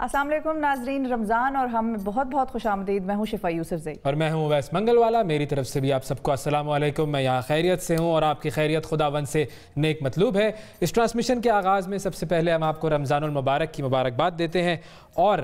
السلام علیکم ناظرین، رمضان اور ہم بہت بہت خوش آمدید۔ میں ہوں شفا یوسف زئی اور میں ہوں اویس منگل والا۔ میری طرف سے بھی آپ سب کو السلام علیکم۔ میں یہاں خیریت سے ہوں اور آپ کی خیریت خداوند سے نیک مطلوب ہے۔ اس ٹرانسمیشن کے آغاز میں سب سے پہلے ہم آپ کو رمضان المبارک کی مبارکباد دیتے ہیں، اور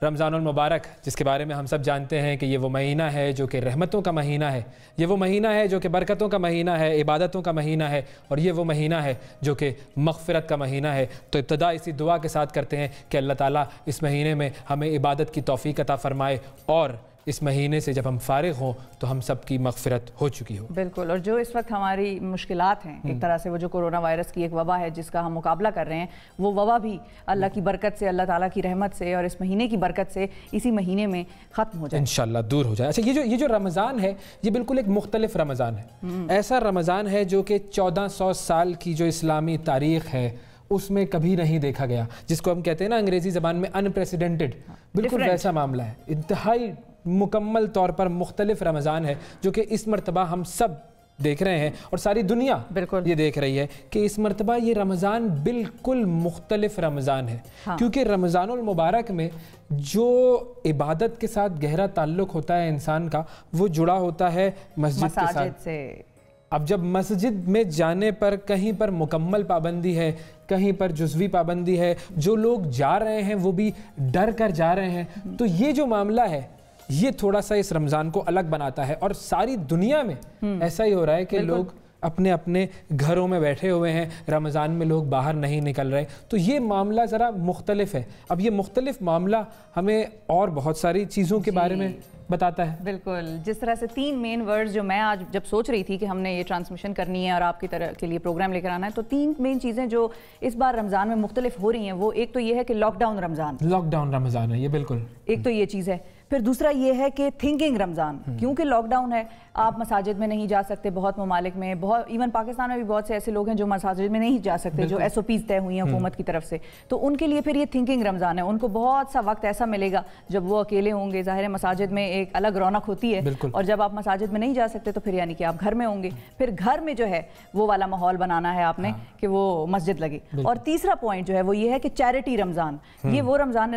رمضان المبارک جس کے بارے میں ہم سب جانتے ہیں کہ یہ وہ مہینہ ہے جو کہ رحمتوں کا مہینہ ہے، یہ وہ مہینہ ہے جو کہ برکتوں کا مہینہ ہے، عبادتوں کا مہینہ ہے، اور یہ وہ مہینہ ہے جو کہ مغفرت کا مہینہ ہے۔ تو ابتدا اسی دعا کے ساتھ کرتے ہیں کہ اللہ تعالیٰ اس مہینے میں ہمیں عبادت کی توفیق عطا فرمائے، اور اس مہینے سے جب ہم فارغ ہوں تو ہم سب کی مغفرت ہو چکی ہو۔ بالکل، اور جو اس وقت ہماری مشکلات ہیں ایک طرح سے، وہ جو کورونا وائرس کی ایک وبا ہے جس کا ہم مقابلہ کر رہے ہیں، وہ وبا بھی اللہ کی برکت سے، اللہ تعالیٰ کی رحمت سے اور اس مہینے کی برکت سے اسی مہینے میں ختم ہو جائے، انشاءاللہ دور ہو جائے۔ اچھا، یہ جو رمضان ہے یہ بالکل ایک مختلف رمضان ہے۔ ایسا رمضان ہے جو کہ 1400 سال کی جو اسلامی تاریخ ہے اس میں کبھی نہیں دیکھا گیا، جس کو ہم کہتے ہیں نا انگریزی زبان میں انپریسیڈنٹڈ۔ بالکل ویسا معاملہ ہے، انتہائی مکمل طور پر مختلف رمضان ہے جو کہ اس مرتبہ ہم سب دیکھ رہے ہیں، اور ساری دنیا یہ دیکھ رہی ہے کہ اس مرتبہ یہ رمضان بالکل مختلف رمضان ہے۔ کیونکہ رمضان المبارک میں جو عبادت کے ساتھ گہرا تعلق ہوتا ہے انسان کا، وہ جڑا ہوتا ہے مسجد کے ساتھ۔ اب جب مسجد میں جانے پر کہیں پر مکمل پابندی ہے، کہیں پر جزوی پابندی ہے، جو لوگ جا رہے ہیں وہ بھی ڈر کر جا رہے ہیں، تو یہ جو معاملہ ہے یہ تھوڑا سا اس رمضان کو الگ بناتا ہے۔ اور ساری دنیا میں ایسا ہی ہو رہا ہے کہ لوگ اپنے اپنے گھروں میں بیٹھے ہوئے ہیں، رمضان میں لوگ باہر نہیں نکل رہے، تو یہ معاملہ ذرا مختلف ہے۔ اب یہ مختلف معاملہ ہمیں اور بہت ساری چیزوں کے بارے میں بتاتا ہے۔ بالکل، جس طرح سے 3 مین ورڈز جو میں آج جب سوچ رہی تھی کہ ہم نے یہ ٹرانسمیشن کرنی ہے اور آپ کی طرح کے لیے پروگرام لے کر آنا ہے، تو 3 مین چیزیں جو اس بار رمضان میں مختلف ہو رہی ہیں، وہ ایک تو یہ ہے کہ لاک ڈاؤن رمضان ہے، یہ بالکل ایک تو یہ چیز ہے۔ پھر دوسرا یہ ہے کہ تھنکنگ رمضان، کیونکہ لاک ڈاؤن ہے، آپ مساجد میں نہیں جا سکتے، بہت ممالک میں، ایون پاکستان میں بھی بہت سے ایسے لوگ ہیں جو مساجد میں نہیں جا سکتے، جو SOPs طے ہوئی ہیں حکومت کی طرف سے، تو ان کے لیے پھر یہ تھنکنگ رمضان ہے۔ ان کو بہت سا وقت ایسا ملے گا جب وہ اکیلے ہوں گے۔ ظاہر ہے مساجد میں ایک الگ رونق ہوتی ہے، اور جب آپ مساجد میں نہیں جا سکتے تو پھر یعنی کہ آپ گھر میں ہوں گے، پھر گھر میں جو ہے وہ والا ماحول بنانا ہے آپ نے کہ وہ مسجد لگے۔ اور تیسرا پوائنٹ جو ہے وہ یہ ہے کہ چیریٹی رمضان۔ یہ وہ رمضان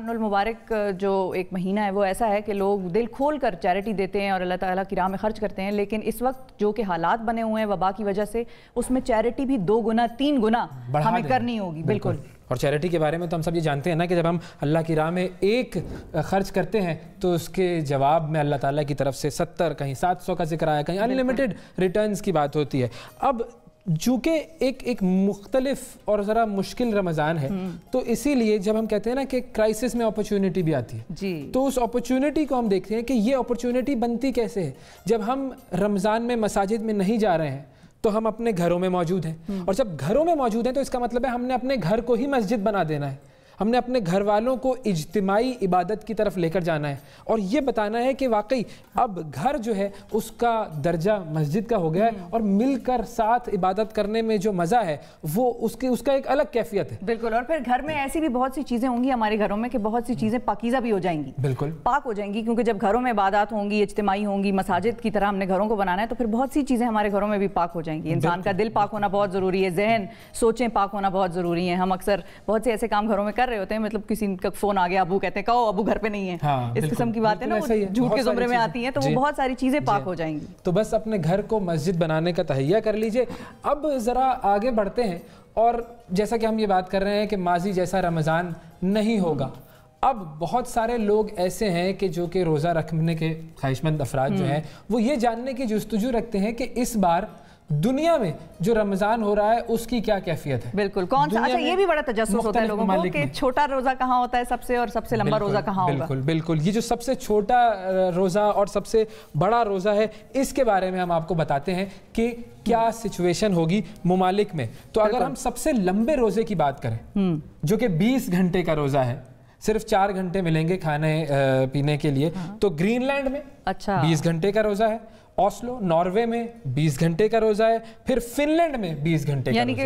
المبارک جو ایک مہینہ ہے وہ ایسا ہے کہ لوگ دل کھول کر چیریٹی دیتے ہیں اور اللہ تعالیٰ کی راہ میں خرچ کرتے ہیں، لیکن اس وقت جو کہ حالات بنے ہوئے ہیں وبا کی وجہ سے، اس میں چیریٹی بھی 2 گنا 3 گنا ہمیں کرنی ہوگی۔ بالکل، اور چیریٹی کے بارے میں تو ہم سب یہ جانتے ہیں نا کہ جب ہم اللہ کی راہ میں ایک خرچ کرتے ہیں تو اس کے جواب میں اللہ تعالیٰ کی طرف سے 70 کہیں 700 کا ذکر آیا، کہیں انلیمیٹڈ ریٹرنز کی بات ہوتی ہے۔ اب چونکہ ایک مختلف اور ذرا مشکل رمضان ہے، تو اسی لیے جب ہم کہتے ہیں نا کہ کرائسس میں اپرچونٹی بھی آتی ہے، تو اس اپرچونٹی کو ہم دیکھتے ہیں کہ یہ اپرچونٹی بنتی کیسے ہے۔ جب ہم رمضان میں مساجد میں نہیں جا رہے ہیں تو ہم اپنے گھروں میں موجود ہیں، اور جب گھروں میں موجود ہیں تو اس کا مطلب ہے ہم نے اپنے گھر کو ہی مسجد بنا دینا ہے، ہم نے اپنے گھر والوں کو اجتماعی عبادت کی طرف لے کر جانا ہے، اور یہ بتانا ہے کہ واقعی اب گھر جو ہے اس کا درجہ مسجد کا ہو گیا ہے، اور مل کر ساتھ عبادت کرنے میں جو مزہ ہے وہ اس کا ایک الگ کیفیت ہے۔ بالکل، اور پھر گھر میں ایسی بھی بہت سی چیزیں ہوں گی ہمارے گھروں میں کہ بہت سی چیزیں پاکیزہ بھی ہو جائیں گی، بالکل پاک ہو جائیں گی، کیونکہ جب گھروں میں عبادات ہوں گی، اجتماعی ہوں گی، مساجد کی طرح ہم نے گھروں کو بنانا ہے، تو پھر بہت سی چیزیں ہمارے گھروں میں بھی پاک ہو جائیں گی۔ انسان کا دل پاک ہونا بہت ضروری ہے، ذہن سوچیں پاک ہونا بہت ضروری ہے۔ ہم اکثر بہت سے ایسے کام گھروں میں کر رہے ہوتے ہیں، مطلب کسی کا فون آ گیا، ابو کہتے ہیں کہو ابو گھر پہ نہیں ہے، اس قسم کی باتیں نا جھوٹ کے زمرے میں آتی ہیں، تو وہ بہت ساری چیزیں پاک ہو جائیں گی۔ تو بس اپنے گھر کو مسجد بنانے کا تہیہ کر لیجئے۔ اب ذرا آگے بڑھتے ہیں، اور جیسا کہ ہم یہ بات کر رہے ہیں کہ ماضی جیسا رمضان نہیں ہوگا، اب بہت سارے لوگ ایسے ہیں کہ جو کہ روزہ رکھنے کے خواہش مند افراد جو ہیں وہ یہ جاننے کی جستجو رکھتے ہیں کہ اس بار دنیا میں جو رمضان ہو رہا ہے اس کی کیا کیفیت ہے۔ بالکل، کون سا، اچھا یہ بھی بڑا تجسس ہوتا ہے لوگوں کو کہ چھوٹا روزہ کہاں ہوتا ہے سب سے، اور سب سے لمبا روزہ کہاں ہوگا۔ بالکل، یہ جو سب سے چھوٹا روزہ اور سب سے بڑا روزہ ہے، اس کے بارے میں ہم آپ کو بتاتے ہیں کہ کیا سچویشن ہوگی ممالک میں۔ تو اگر ہم سب سے لمبے روزے کی بات کریں جو کہ 20 گھنٹے کا روزہ ہے، صرف 4 گھنٹے ملیں گے کھانے پینے کے لیے، تو گرین لینڈ میں 20 گھنٹے کا روزہ ہے، اوسلو ناروے میں 20 گھنٹے کا روزہ ہے، پھر فن لینڈ میں 20 گھنٹے کا، یعنی کہ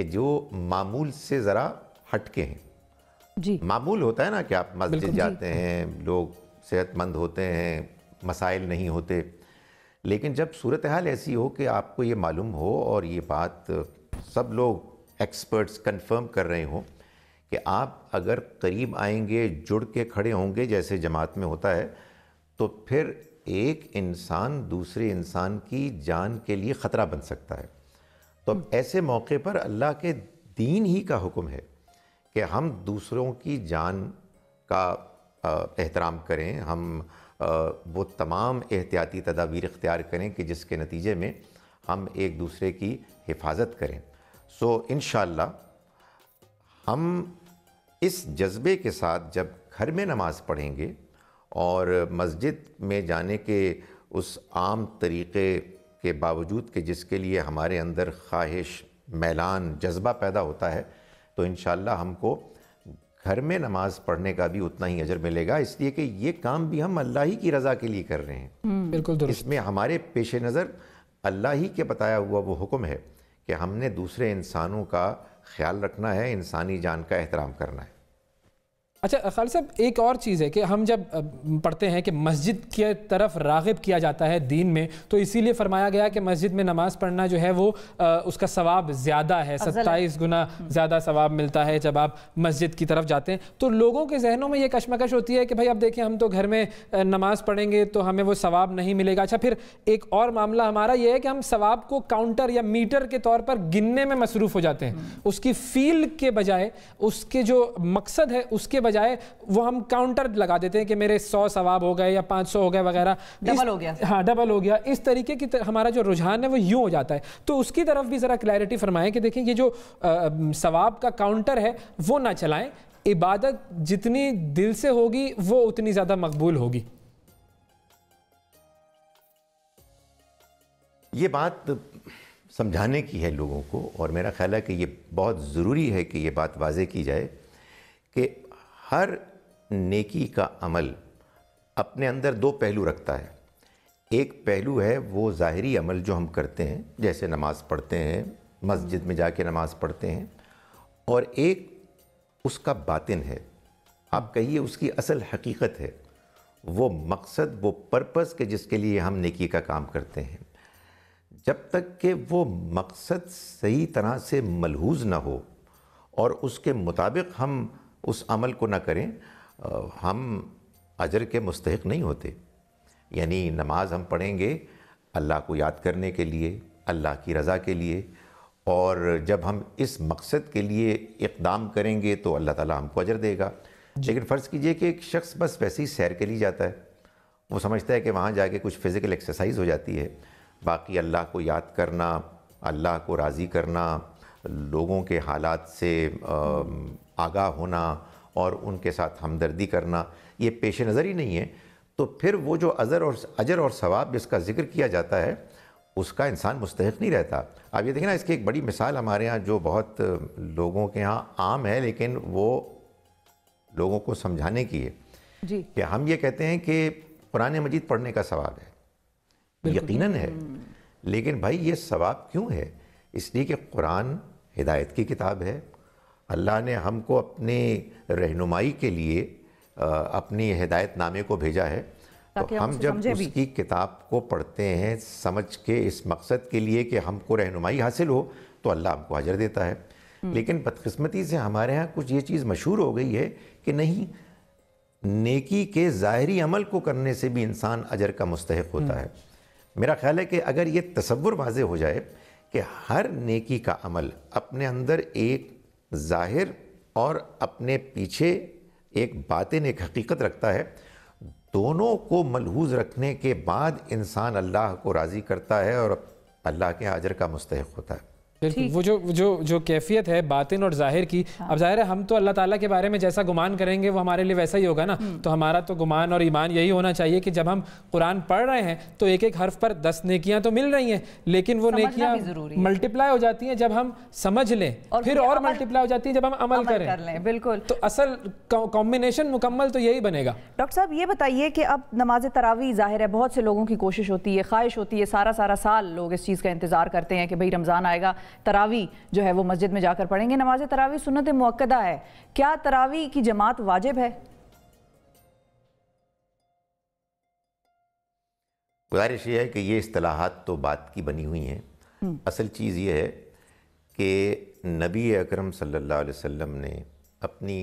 کہ جو معمول سے ذرا ہٹ کے ہیں. جی معمول ہوتا ہے نا کہ آپ مسجد جاتے ہیں, لوگ صحت مند ہوتے ہیں, مسائل نہیں ہوتے, لیکن جب صورتحال ایسی ہو کہ آپ کو یہ معلوم ہو اور یہ بات سب لوگ ایکسپرٹس کنفرم کر رہے ہوں کہ آپ اگر قریب آئیں گے, جڑ کے کھڑے ہوں گے جیسے جماعت میں ہوتا ہے, تو پھر ایک انسان دوسرے انسان کی جان کے لیے خطرہ بن سکتا ہے. تو ایسے موقع پر اللہ کے دین ہی کا حکم ہے کہ ہم دوسروں کی جان کا احترام کریں, ہم وہ تمام احتیاطی تدابیر اختیار کریں کہ جس کے نتیجے میں ہم ایک دوسرے کی حفاظت کریں. سو انشاءاللہ ہم اس جذبے کے ساتھ جب گھر میں نماز پڑھیں گے اور مسجد میں جانے کے اس عام طریقے کے باوجود کہ جس کے لیے ہمارے اندر خواہش, میلان, جذبہ پیدا ہوتا ہے, تو انشاءاللہ ہم کو گھر میں نماز پڑھنے کا بھی اتنا ہی اجر ملے گا, اس لیے کہ یہ کام بھی ہم اللہ ہی کی رضا کے لیے کر رہے ہیں. بالکل درست. اس میں ہمارے پیش نظر اللہ ہی کے بتایا ہوا وہ حکم ہے کہ ہم نے دوسرے انسانوں کا خیال رکھنا ہے, انسانی جان کا احترام کرنا ہے. اچھا خالد صاحب, ایک اور چیز ہے کہ ہم جب پڑھتے ہیں کہ مسجد کی طرف راغب کیا جاتا ہے دین میں, تو اسی لیے فرمایا گیا کہ مسجد میں نماز پڑھنا جو ہے وہ اس کا ثواب زیادہ ہے, 27 گنا زیادہ ثواب ملتا ہے جب آپ مسجد کی طرف جاتے ہیں. تو لوگوں کے ذہنوں میں یہ کشمکش ہوتی ہے کہ بھائی اب دیکھیں ہم تو گھر میں نماز پڑھیں گے تو ہمیں وہ ثواب نہیں ملے گا. اچھا پھر ایک اور معاملہ ہمارا یہ ہے کہ ہم ثواب کو کاؤنٹر یا میٹر کے طور پر گننے میں مصروف ہو جاتے ہیں, اس کی فیل کے بجائے, اس کے جو مقصد ہے اس کے بجائے وہ ہم کاؤنٹر لگا دیتے ہیں کہ میرے 100 ثواب ہو گئے یا 500 ہو گئے وغیرہ, ڈبل ہو گیا. ہاں ڈبل ہو گیا. اس طریقے کی ہمارا جو رجحان ہے وہ یوں ہو جاتا ہے. تو اس کی طرف بھی ذرا کلیئرٹی فرمائیں کہ دیکھیں یہ جو ثواب کا کاؤنٹر ہے وہ نہ چلائیں, عبادت جتنی دل سے ہوگی وہ اتنی زیادہ مقبول ہوگی. یہ بات سمجھانے کی ہے لوگوں کو, اور میرا خیال ہے کہ یہ بہت ضروری ہے کہ یہ بات واضح کی جائے کہ ہر نیکی کا عمل اپنے اندر دو پہلو رکھتا ہے. ایک پہلو ہے وہ ظاہری عمل جو ہم کرتے ہیں, جیسے نماز پڑھتے ہیں, مسجد میں جا کے نماز پڑھتے ہیں, اور ایک اس کا باطن ہے, آپ کہیے اس کی اصل حقیقت ہے, وہ مقصد, وہ پرپس کہ جس کے لیے ہم نیکی کا کام کرتے ہیں. جب تک کہ وہ مقصد صحیح طرح سے ملحوظ نہ ہو اور اس کے مطابق ہم اس عمل کو نہ کریں, ہم اجر کے مستحق نہیں ہوتے. یعنی نماز ہم پڑھیں گے اللہ کو یاد کرنے کے لیے, اللہ کی رضا کے لیے, اور جب ہم اس مقصد کے لیے اقدام کریں گے تو اللہ تعالیٰ ہم کو اجر دے گا. لیکن فرض کیجئے کہ ایک شخص بس ویسے ہی سیر کے لیے جاتا ہے, وہ سمجھتا ہے کہ وہاں جا کے کچھ فزیکل ایکسرسائز ہو جاتی ہے, باقی اللہ کو یاد کرنا, اللہ کو راضی کرنا, لوگوں کے حالات سے آگاہ ہونا اور ان کے ساتھ ہمدردی کرنا, یہ پیش نظر ہی نہیں ہے. تو پھر وہ جو اجر اور ثواب جس کا ذکر کیا جاتا ہے اس کا انسان مستحق نہیں رہتا. اب یہ دیکھیں نا, اس کی ایک بڑی مثال ہمارے ہاں جو بہت لوگوں کے ہاں عام ہے لیکن وہ لوگوں کو سمجھانے کی ہے جی, کہ ہم یہ کہتے ہیں کہ قرآن مجید پڑھنے کا ثواب ہے. یقیناً ہے, لیکن بھائی یہ ثواب کیوں ہے؟ اس لیے کہ قرآن ہدایت کی کتاب ہے. اللہ نے ہم کو اپنے رہنمائی کے لیے اپنی ہدایت نامے کو بھیجا ہے, تو ہم جب اس کی کتاب کو پڑھتے ہیں سمجھ کے اس مقصد کے لیے کہ ہم کو رہنمائی حاصل ہو, تو اللہ ہم کو اجر دیتا ہے. لیکن بدقسمتی سے ہمارے ہاں کچھ یہ چیز مشہور ہو گئی ہے کہ نہیں, نیکی کے ظاہری عمل کو کرنے سے بھی انسان اجر کا مستحق ہوتا ہے. میرا خیال ہے کہ اگر یہ تصور واضح ہو جائے کہ ہر نیکی کا عمل اپنے اندر ایک ظاہر اور اپنے پیچھے ایک باطن, ایک حقیقت رکھتا ہے, دونوں کو ملحوظ رکھنے کے بعد انسان اللہ کو راضی کرتا ہے اور اللہ کے اجر کا مستحق ہوتا ہے. بالکل, وہ جو کیفیت ہے باطن اور ظاہر کی, اب ظاہر ہے ہم تو اللہ تعالیٰ کے بارے میں جیسا گمان کریں گے وہ ہمارے لیے ویسا ہی ہوگا نا. تو ہمارا تو گمان اور ایمان یہی ہونا چاہیے کہ جب ہم قرآن پڑھ رہے ہیں تو ایک ایک حرف پر 10 نیکیاں تو مل رہی ہیں, لیکن وہ نیکیاں ملٹیپلائی ہو جاتی ہیں جب ہم سمجھ لیں, پھر اور ملٹیپلائی ہو جاتی ہیں جب ہم عمل کریں. بالکل, تو اصل کمبینیشن مکمل تو یہی بنے گا. ڈاکٹر صاحب یہ بتائیے کہ اب نماز تراویح ظاہر ہے بہت سے لوگوں کی کوشش ہوتی ہے, خواہش ہوتی ہے, سارا سال لوگ اس چیز کا انتظار کرتے ہیں کہ بھئی رمضان آئے گا تراوی جو ہے وہ مسجد میں جا کر پڑھیں گے. نماز تراوی سنت مؤکدہ ہے, کیا تراوی کی جماعت واجب ہے؟ گزارش یہ ہے کہ یہ اصطلاحات تو بات کی بنی ہوئی ہیں. اصل چیز یہ ہے کہ نبی اکرم صلی اللہ علیہ وسلم نے اپنی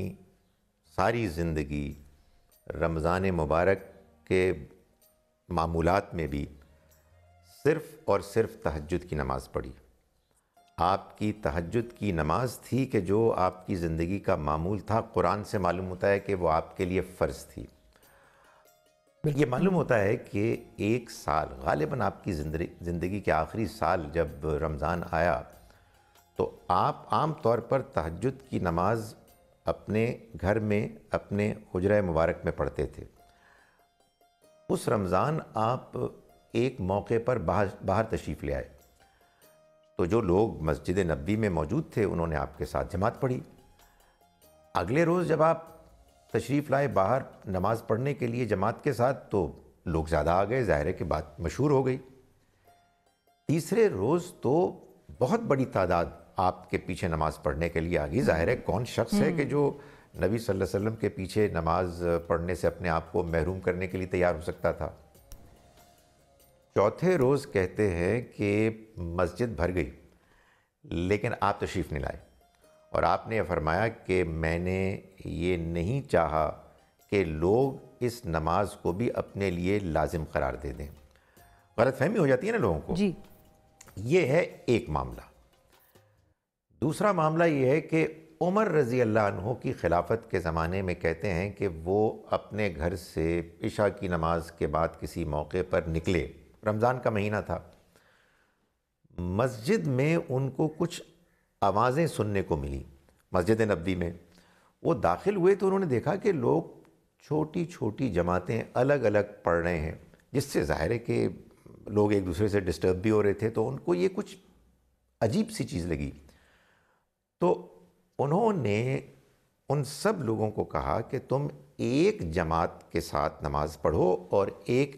ساری زندگی رمضان مبارک کے معمولات میں بھی صرف اور صرف تہجد کی نماز پڑھی. آپ کی تہجد کی نماز تھی کہ جو آپ کی زندگی کا معمول تھا. قرآن سے معلوم ہوتا ہے کہ وہ آپ کے لیے فرض تھی. یہ معلوم ہوتا ہے کہ ایک سال غالباً آپ کی زندگی کے آخری سال جب رمضان آیا تو آپ عام طور پر تہجد کی نماز اپنے گھر میں اپنے حجرہ مبارک میں پڑھتے تھے. اس رمضان آپ ایک موقع پر باہر تشریف لے آئے تو جو لوگ مسجد نبوی میں موجود تھے انہوں نے آپ کے ساتھ جماعت پڑھی. اگلے روز جب آپ تشریف لائے باہر نماز پڑھنے کے لیے جماعت کے ساتھ تو لوگ زیادہ آ گئے, ظاہر ہے کہ بات مشہور ہو گئی. تیسرے روز تو بہت بڑی تعداد آپ کے پیچھے نماز پڑھنے کے لیے آ گئی. ظاہر ہے کون شخص ہے کہ جو نبی صلی اللہ علیہ وسلم کے پیچھے نماز پڑھنے سے اپنے آپ کو محروم کرنے کے لیے تیار ہو سکتا تھا. چوتھے روز کہتے ہیں کہ مسجد بھر گئی لیکن آپ تشریف نہیں لائے اور آپ نے یہ فرمایا کہ میں نے یہ نہیں چاہا کہ لوگ اس نماز کو بھی اپنے لیے لازم قرار دے دیں. غلط فہمی ہو جاتی ہے نا لوگوں کو. جی یہ ہے ایک معاملہ. دوسرا معاملہ یہ ہے کہ عمر رضی اللہ عنہ کی خلافت کے زمانے میں کہتے ہیں کہ وہ اپنے گھر سے عشاء کی نماز کے بعد کسی موقع پر نکلے, رمضان کا مہینہ تھا. مسجد میں ان کو کچھ آوازیں سننے کو ملی مسجد نبوی میں. وہ داخل ہوئے تو انہوں نے دیکھا کہ لوگ چھوٹی چھوٹی جماعتیں الگ الگ پڑھ رہے ہیں, جس سے ظاہر ہے کہ لوگ ایک دوسرے سے ڈسٹرب بھی ہو رہے تھے. تو ان کو یہ کچھ عجیب سی چیز لگی. تو انہوں نے ان سب لوگوں کو کہا کہ تم ایک جماعت کے ساتھ نماز پڑھو اور ایک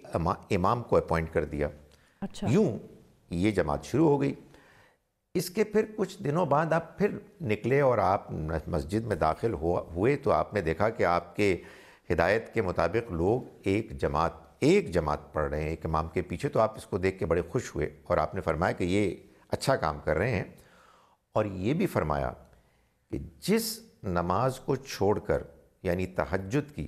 امام کو اپوائنٹ کر دیا. اچھا. یوں یہ جماعت شروع ہو گئی. اس کے پھر کچھ دنوں بعد آپ پھر نکلے اور آپ مسجد میں داخل ہوئے تو آپ نے دیکھا کہ آپ کے ہدایت کے مطابق لوگ ایک جماعت پڑھ رہے ہیں ایک امام کے پیچھے. تو آپ اس کو دیکھ کے بڑے خوش ہوئے اور آپ نے فرمایا کہ یہ اچھا کام کر رہے ہیں. اور یہ بھی فرمایا کہ جس نماز کو چھوڑ کر یعنی تہجد کی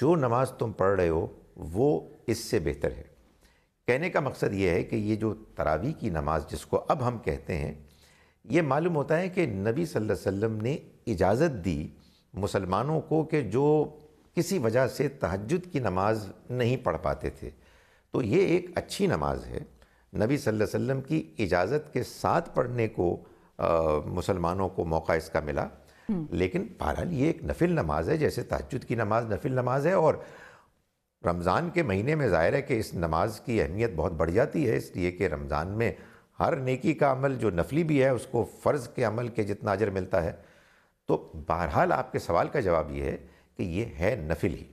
جو نماز تم پڑھ رہے ہو وہ اس سے بہتر ہے. کہنے کا مقصد یہ ہے کہ یہ جو تراویح کی نماز جس کو اب ہم کہتے ہیں, یہ معلوم ہوتا ہے کہ نبی صلی اللہ علیہ وسلم نے اجازت دی مسلمانوں کو کہ جو کسی وجہ سے تہجد کی نماز نہیں پڑھ پاتے تھے. تو یہ ایک اچھی نماز ہے. نبی صلی اللہ علیہ وسلم کی اجازت کے ساتھ پڑھنے کو مسلمانوں کو موقع اس کا ملا. لیکن بہرحال یہ ایک نفل نماز ہے, جیسے تہجد کی نماز نفل نماز ہے. اور رمضان کے مہینے میں ظاہر ہے کہ اس نماز کی اہمیت بہت بڑھ جاتی ہے, اس لیے کہ رمضان میں ہر نیکی کا عمل جو نفلی بھی ہے اس کو فرض کے عمل کے جتنا اجر ملتا ہے. تو بہرحال آپ کے سوال کا جواب یہ ہے کہ یہ ہے نفل ہی.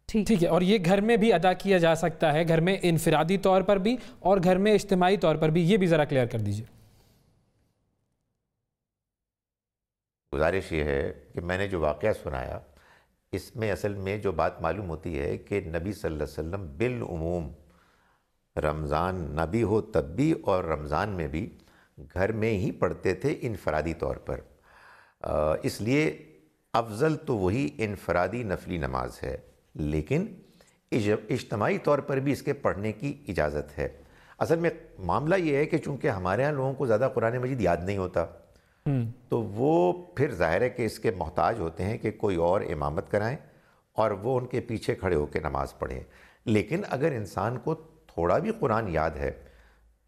ٹھیک ہے. اور یہ گھر میں بھی ادا کیا جا سکتا ہے, گھر میں انفرادی طور پر بھی اور گھر میں اجتماعی طور پر بھی, یہ بھی ذرا کلیئر کر دیجئے. گزارش یہ ہے کہ میں نے جو واقعہ سنایا اس میں اصل میں جو بات معلوم ہوتی ہے کہ نبی صلی اللہ علیہ وسلم بالعموم رمضان نبی ہو تب بھی اور رمضان میں بھی گھر میں ہی پڑھتے تھے انفرادی طور پر. اس لیے افضل تو وہی انفرادی نفلی نماز ہے, لیکن اجتماعی طور پر بھی اس کے پڑھنے کی اجازت ہے. اصل میں معاملہ یہ ہے کہ چونکہ ہمارے ہاں لوگوں کو زیادہ قرآن مجید یاد نہیں ہوتا تو وہ پھر ظاہر ہے کہ اس کے محتاج ہوتے ہیں کہ کوئی اور امامت کرائیں اور وہ ان کے پیچھے کھڑے ہو کے نماز پڑھیں. لیکن اگر انسان کو تھوڑا بھی قرآن یاد ہے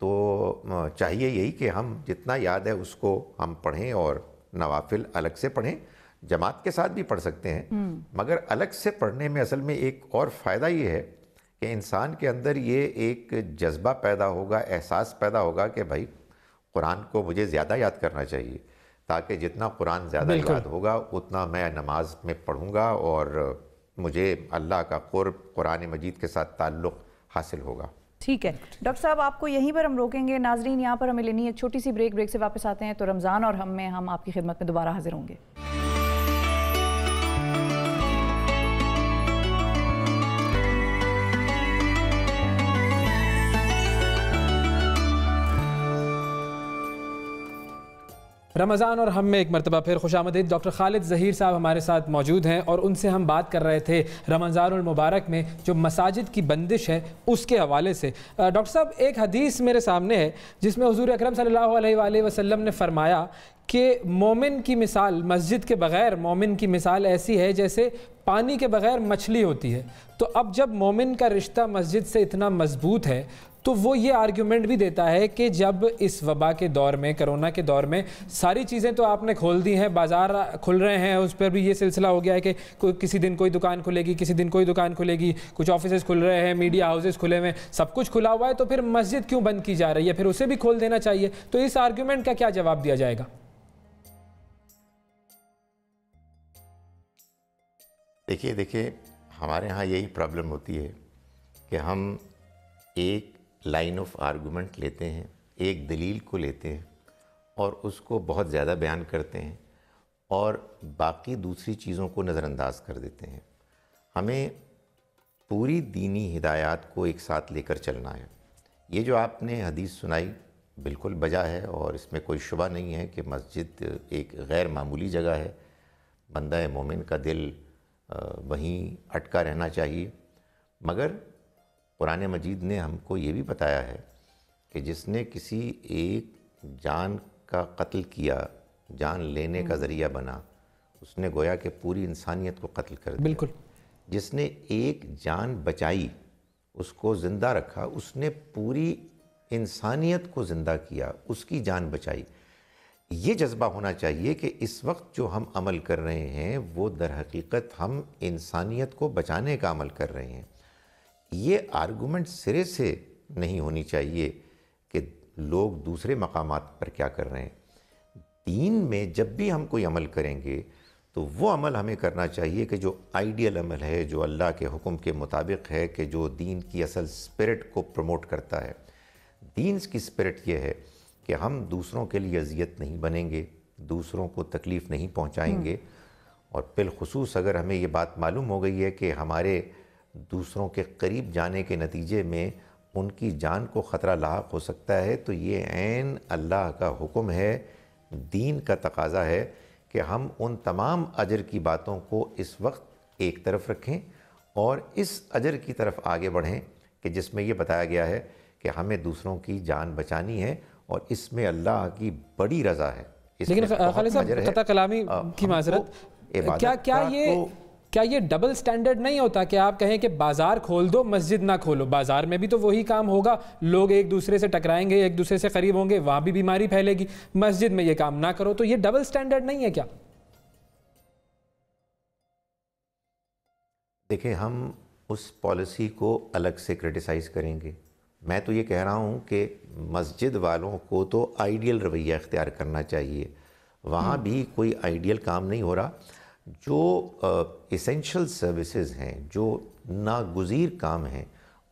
تو چاہیے یہی کہ ہم جتنا یاد ہے اس کو ہم پڑھیں اور نوافل الگ سے پڑھیں. جماعت کے ساتھ بھی پڑھ سکتے ہیں, مگر الگ سے پڑھنے میں اصل میں ایک اور فائدہ یہ ہے کہ انسان کے اندر یہ ایک جذبہ پیدا ہوگا, احساس پیدا ہوگا کہ بھائی قرآن کو مجھے زیادہ یاد کرنا چاہیے, تاکہ جتنا قرآن زیادہ یاد ہوگا اتنا میں نماز میں پڑھوں گا اور مجھے اللہ کا قرب قرآن مجید کے ساتھ تعلق حاصل ہوگا. ٹھیک ہے ڈاکٹر صاحب، آپ کو یہیں پر ہم روکیں گے. ناظرین یہاں پر ہمیں لینی ہے ایک چھوٹی سی بریک سے واپس آتے ہیں تو رمضان اور ہم آپ کی خدمت میں دوبارہ حاضر ہوں گے. رمضان اور ہم میں ایک مرتبہ پھر خوش آمدید. ڈاکٹر خالد ظہیر صاحب ہمارے ساتھ موجود ہیں اور ان سے ہم بات کر رہے تھے رمضان المبارک میں جو مساجد کی بندش ہے اس کے حوالے سے. ڈاکٹر صاحب، ایک حدیث میرے سامنے ہے جس میں حضور اکرم صلی اللہ علیہ وآلہ وسلم نے فرمایا کہ مومن کی مثال، مسجد کے بغیر مومن کی مثال ایسی ہے جیسے پانی کے بغیر مچھلی ہوتی ہے. تو اب جب مومن کا رشتہ مسجد سے اتنا مضبوط ہے تو وہ یہ آرگیومنٹ بھی دیتا ہے کہ جب اس وبا کے دور میں، کرونا کے دور میں ساری چیزیں تو آپ نے کھول دی ہیں، بازار کھل رہے ہیں، اس پر بھی یہ سلسلہ ہو گیا ہے کہ کسی دن کوئی دکان کھلے گی، کسی دن کوئی دکان کھلے گی، کچھ آفیسز کھل رہے ہیں، میڈیا ہاؤسز کھلے ہوئے ہیں، سب کچھ کھلا ہوا ہے، تو پھر مسجد کیوں بند کی جا رہی ہے؟ پھر اسے بھی کھول دینا چاہیے. تو اس آرگیومنٹ کا کیا جواب دیا جائے گا؟ دیکھیے ہمارے ہاں یہی پرابلم ہوتی ہے کہ ہم ایک لائن آف آرگومنٹ لیتے ہیں، ایک دلیل کو لیتے ہیں اور اس کو بہت زیادہ بیان کرتے ہیں اور باقی دوسری چیزوں کو نظر انداز کر دیتے ہیں. ہمیں پوری دینی ہدایات کو ایک ساتھ لے کر چلنا ہے. یہ جو آپ نے حدیث سنائی بالکل بجا ہے اور اس میں کوئی شبہ نہیں ہے کہ مسجد ایک غیر معمولی جگہ ہے. بندہ مومن کا دل وہیں اٹکا رہنا چاہیے. مگر قرآن مجید نے ہم کو یہ بھی بتایا ہے کہ جس نے کسی ایک جان کا قتل کیا، جان لینے کا ذریعہ بنا، اس نے گویا کہ پوری انسانیت کو قتل کر دیا. بالکل. جس نے ایک جان بچائی، اس کو زندہ رکھا، اس نے پوری انسانیت کو زندہ کیا، اس کی جان بچائی. یہ جذبہ ہونا چاہیے کہ اس وقت جو ہم عمل کر رہے ہیں وہ در حقیقت ہم انسانیت کو بچانے کا عمل کر رہے ہیں. یہ آرگومنٹ سرے سے نہیں ہونی چاہیے کہ لوگ دوسرے مقامات پر کیا کر رہے ہیں. دین میں جب بھی ہم کوئی عمل کریں گے تو وہ عمل ہمیں کرنا چاہیے کہ جو آئیڈیل عمل ہے، جو اللہ کے حکم کے مطابق ہے، کہ جو دین کی اصل سپرٹ کو پروموٹ کرتا ہے. دین کی سپرٹ یہ ہے کہ ہم دوسروں کے لیے اذیت نہیں بنیں گے، دوسروں کو تکلیف نہیں پہنچائیں گے. اور بالخصوص اگر ہمیں یہ بات معلوم ہو گئی ہے کہ ہمارے دوسروں کے قریب جانے کے نتیجے میں ان کی جان کو خطرہ لاحق ہو سکتا ہے، تو یہ عین اللہ کا حکم ہے، دین کا تقاضا ہے کہ ہم ان تمام اجر کی باتوں کو اس وقت ایک طرف رکھیں اور اس اجر کی طرف آگے بڑھیں کہ جس میں یہ بتایا گیا ہے کہ ہمیں دوسروں کی جان بچانی ہے اور اس میں اللہ کی بڑی رضا ہے. لیکن خالد صاحب، قطع کلامی کی معذرت، کیا یہ ڈبل سٹینڈرڈ نہیں ہوتا کہ آپ کہیں کہ بازار کھول دو، مسجد نہ کھولو؟ بازار میں بھی تو وہی کام ہوگا، لوگ ایک دوسرے سے ٹکرائیں گے، ایک دوسرے سے قریب ہوں گے، وہاں بھی بیماری پھیلے گی. مسجد میں یہ کام نہ کرو، تو یہ ڈبل سٹینڈرڈ نہیں ہے کیا؟ دیکھیں، ہم اس پالیسی کو الگ سے کرٹیسائز کریں گے. میں تو یہ کہہ رہا ہوں کہ مسجد والوں کو تو آئیڈیل رویہ اختیار کرنا چاہیے. وہاں بھی کوئی آئیڈیل کام نہیں ہو رہا. جو ایسینشل سروسز ہیں، جو ناگزیر کام ہیں،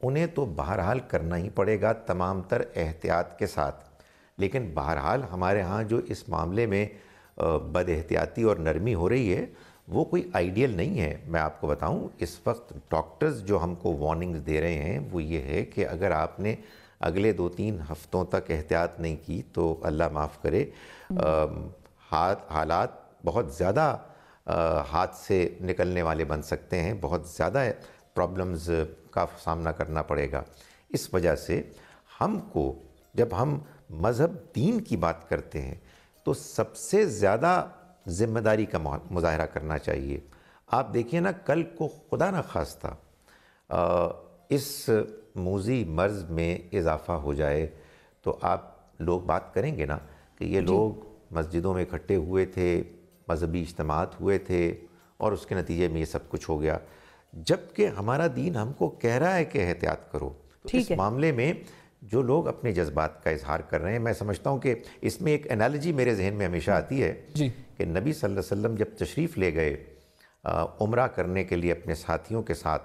انہیں تو بہرحال کرنا ہی پڑے گا تمام تر احتیاط کے ساتھ. لیکن بہرحال ہمارے ہاں جو اس معاملے میں بد احتیاطی اور نرمی ہو رہی ہے وہ کوئی آئیڈیل نہیں ہے. میں آپ کو بتاؤں، اس وقت ڈاکٹرز جو ہم کو وارننگز دے رہے ہیں وہ یہ ہے کہ اگر آپ نے اگلے 2-3 ہفتوں تک احتیاط نہیں کی تو اللہ معاف کرے حالات بہت زیادہ ہاتھ سے نکلنے والے بن سکتے ہیں، بہت زیادہ پرابلمز کا سامنا کرنا پڑے گا. اس وجہ سے ہم کو جب ہم مذہب دین کی بات کرتے ہیں تو سب سے زیادہ ذمہ داری کا مظاہرہ کرنا چاہیے. آپ دیکھیے نا، کل کو خدا نہ خواستہ اس موذی مرض میں اضافہ ہو جائے تو آپ لوگ بات کریں گے نا کہ یہ لوگ مسجدوں میں اکٹھے ہوئے تھے، مذہبی اجتماعات ہوئے تھے اور اس کے نتیجے میں یہ سب کچھ ہو گیا. جبکہ ہمارا دین ہم کو کہہ رہا ہے کہ احتیاط کرو. تو اس معاملے میں جو لوگ اپنے جذبات کا اظہار کر رہے ہیں، میں سمجھتا ہوں کہ اس میں ایک انالوجی میرے ذہن میں ہمیشہ آتی ہے کہ نبی صلی اللہ علیہ وسلم جب تشریف لے گئے عمرہ کرنے کے لیے اپنے ساتھیوں کے ساتھ،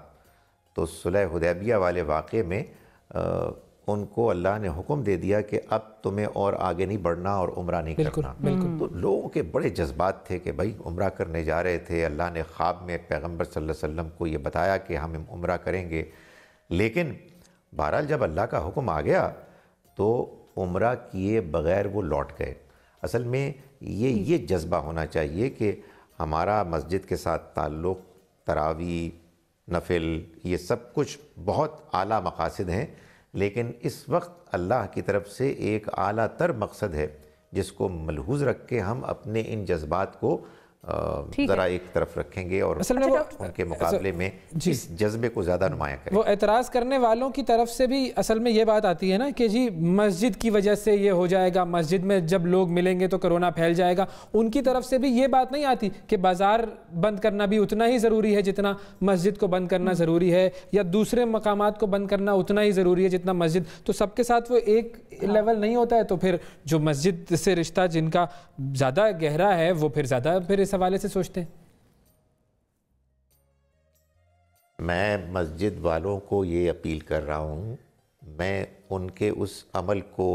تو صلح حدیبیہ والے واقعے میں ان کو اللہ نے حکم دے دیا کہ اب تمہیں اور آگے نہیں بڑھنا اور عمرہ نہیں کرنا. تو لوگوں کے بڑے جذبات تھے کہ بھائی عمرہ کرنے جا رہے تھے, اللہ نے خواب میں پیغمبر صلی اللہ علیہ وسلم کو یہ بتایا کہ ہم عمرہ کریں گے, لیکن بہرحال جب اللہ کا حکم آ گیا تو عمرہ کیے بغیر وہ لوٹ گئے. اصل میں یہ جذبہ ہونا چاہیے کہ ہمارا مسجد کے ساتھ تعلق, تراویح, نفل, یہ سب کچھ بہت اعلیٰ مقاصد ہیں, لیکن اس وقت اللہ کی طرف سے ایک اعلیٰ تر مقصد ہے جس کو ملحوظ رکھ کے ہم اپنے ان جذبات کو ذرا ایک طرف رکھیں گے اور ان کے مقابلے میں اس جذبے کو زیادہ نمایاں کریں. وہ اعتراض کرنے والوں کی طرف سے بھی اصل میں یہ بات آتی ہے نا کہ جی مسجد کی وجہ سے یہ ہو جائے گا, مسجد میں جب لوگ ملیں گے تو کرونا پھیل جائے گا. ان کی طرف سے بھی یہ بات نہیں آتی کہ بازار بند کرنا بھی اتنا ہی ضروری ہے جتنا مسجد کو بند کرنا ضروری ہے, یا دوسرے مقامات کو بند کرنا اتنا ہی ضروری ہے جتنا مسجد. تو سب کے ساتھ وہ ایک لیول نہیں ہوتا ہے, تو پھر جو مسجد سے رشتہ جن کا زیادہ گہرا ہے وہ پھر زیادہ پھر اس حوالے سے سوچتے ہیں. میں مسجد والوں کو یہ اپیل کر رہا ہوں, میں ان کے اس عمل کو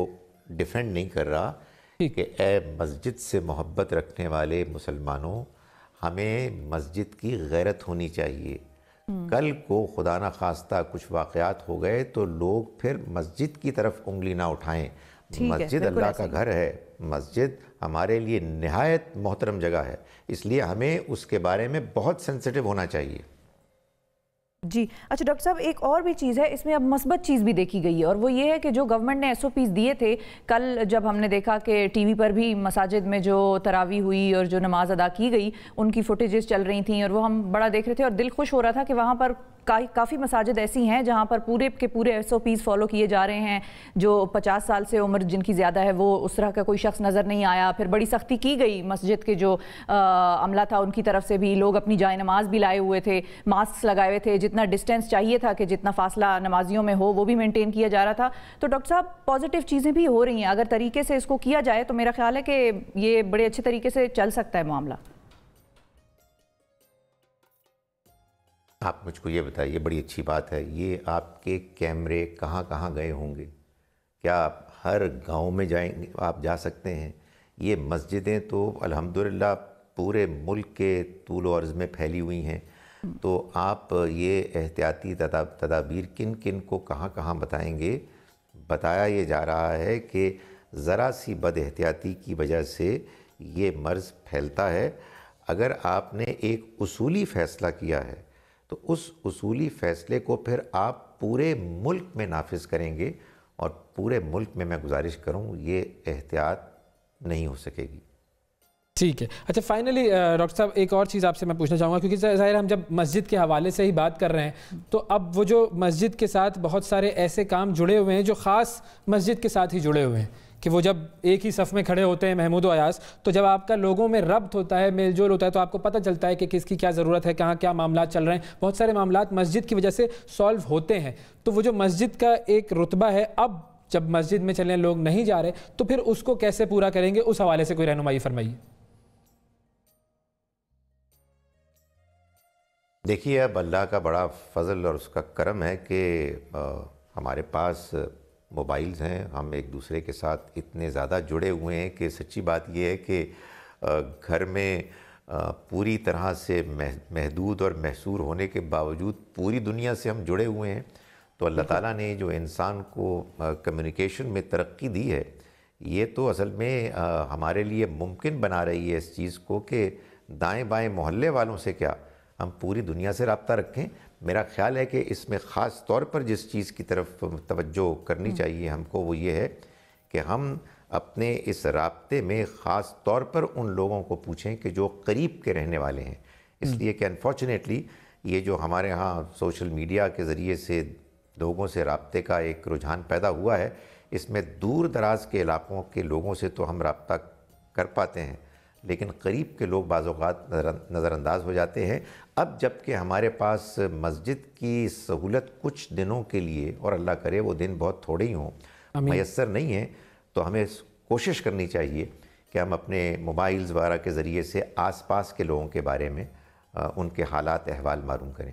ڈیفینڈ نہیں کر رہا کہ اے مسجد سے محبت رکھنے والے مسلمانوں, ہمیں مسجد کی غیرت ہونی چاہیے. کل کو خدا نہ خواستہ کچھ واقعات ہو گئے تو لوگ پھر مسجد کی طرف انگلی نہ اٹھائیں. مسجد اللہ کا گھر ہے, مسجد ہمارے لیے نہایت محترم جگہ ہے, اس لیے ہمیں اس کے بارے میں بہت سینسٹیو ہونا چاہیے. جی اچھا ڈاکٹر صاحب, ایک اور بھی چیز ہے اس میں, اب مثبت چیز بھی دیکھی گئی ہے, اور وہ یہ ہے کہ جو گورنمنٹ نے ایس او پیز دیے تھے, کل جب ہم نے دیکھا کہ ٹی وی پر بھی مساجد میں جو تراویح ہوئی اور جو نماز ادا کی گئی ان کی فوٹیجز چل رہی تھیں, اور وہ ہم بڑا دیکھ رہے تھے اور دل خوش ہو رہا تھا کہ وہاں پر کافی مساجد ایسی ہیں جہاں پر پورے کے پورے ایس او پیز فالو کیے جا رہے ہیں. جو 50 سال سے عمر جن کی زیادہ ہے وہ اس طرح کا کوئی شخص نظر نہیں آیا. پھر بڑی سختی کی گئی مسجد کے جو عملہ تھا ان کی طرف سے بھی, لوگ اپنی جائے نماز بھی لائے ہوئے تھے, ماسک لگائے ہوئے تھے, جتنا ڈسٹینس چاہیے تھا کہ جتنا فاصلہ نمازیوں میں ہو وہ بھی مینٹین کیا جا رہا تھا. تو ڈاکٹر صاحب پازیٹیو چیزیں بھی ہو رہی ہیں, اگر طریقے سے اس کو کیا جائے تو میرا خیال ہے کہ یہ بڑے اچھے طریقے سے چل سکتا ہے معاملہ. آپ مجھ کو یہ بتائیے, بڑی اچھی بات ہے, یہ آپ کے کیمرے کہاں کہاں گئے ہوں گے؟ کیا آپ ہر گاؤں میں جائیں گے, آپ جا سکتے ہیں؟ یہ مسجدیں تو الحمدللہ پورے ملک کے طول و عرض میں پھیلی ہوئی ہیں, تو آپ یہ احتیاطی تدابیر کن کن کو کہاں کہاں بتائیں گے؟ بتایا یہ جا رہا ہے کہ ذرا سی بد احتیاطی کی وجہ سے یہ مرض پھیلتا ہے. اگر آپ نے ایک اصولی فیصلہ کیا ہے تو اس اصولی فیصلے کو پھر آپ پورے ملک میں نافذ کریں گے, اور پورے ملک میں گزارش کروں یہ احتیاط نہیں ہو سکے گی. ٹھیک ہے. اچھا فائنلی ڈاکٹر صاحب ایک اور چیز آپ سے میں پوچھنا چاہوں گا, کیونکہ ظاہر ہم جب مسجد کے حوالے سے ہی بات کر رہے ہیں تو اب وہ جو مسجد کے ساتھ بہت سارے ایسے کام جڑے ہوئے ہیں جو خاص مسجد کے ساتھ ہی جڑے ہوئے ہیں, کہ وہ جب ایک ہی صف میں کھڑے ہوتے ہیں محمود و ایاز, تو جب آپ کا لوگوں میں ربط ہوتا ہے, میل جول ہوتا ہے, تو آپ کو پتہ چلتا ہے کہ کس کی کیا ضرورت ہے, کہاں کیا معاملات چل رہے ہیں. بہت سارے معاملات مسجد کی وجہ سے سالو ہوتے ہیں. تو وہ جو مسجد کا ایک رتبہ ہے, اب جب مسجد میں چلنے لوگ نہیں جا رہے تو پھر اس کو کیسے پورا کریں گے, اس حوالے سے کوئی رہنمائی فرمائیے. دیکھیے, اب اللہ کا بڑا فضل اور اس کا کرم ہے کہ ہمارے پاس موبائلز ہیں, ہم ایک دوسرے کے ساتھ اتنے زیادہ جڑے ہوئے ہیں کہ سچی بات یہ ہے کہ گھر میں پوری طرح سے محدود اور محصور ہونے کے باوجود پوری دنیا سے ہم جڑے ہوئے ہیں. تو اللہ تعالیٰ نے جو انسان کو کمیونیکیشن میں ترقی دی ہے, یہ تو اصل میں ہمارے لیے ممکن بنا رہی ہے اس چیز کو کہ دائیں بائیں محلے والوں سے کیا, ہم پوری دنیا سے رابطہ رکھیں. میرا خیال ہے کہ اس میں خاص طور پر جس چیز کی طرف توجہ کرنی چاہیے ہم کو, وہ یہ ہے کہ ہم اپنے اس رابطے میں خاص طور پر ان لوگوں کو پوچھیں کہ جو قریب کے رہنے والے ہیں. اس لیے کہ انفارچونیٹلی یہ جو ہمارے ہاں سوشل میڈیا کے ذریعے سے لوگوں سے رابطے کا ایک رجحان پیدا ہوا ہے, اس میں دور دراز کے علاقوں کے لوگوں سے تو ہم رابطہ کر پاتے ہیں, لیکن قریب کے لوگ بعض اوقات نظر انداز ہو جاتے ہیں. اب جب کہ ہمارے پاس مسجد کی سہولت کچھ دنوں کے لیے, اور اللہ کرے وہ دن بہت تھوڑے ہی ہوں, میسر نہیں ہیں, تو ہمیں کوشش کرنی چاہیے کہ ہم اپنے موبائلز وغیرہ کے ذریعے سے آس پاس کے لوگوں کے بارے میں ان کے حالات احوال معلوم کریں.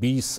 20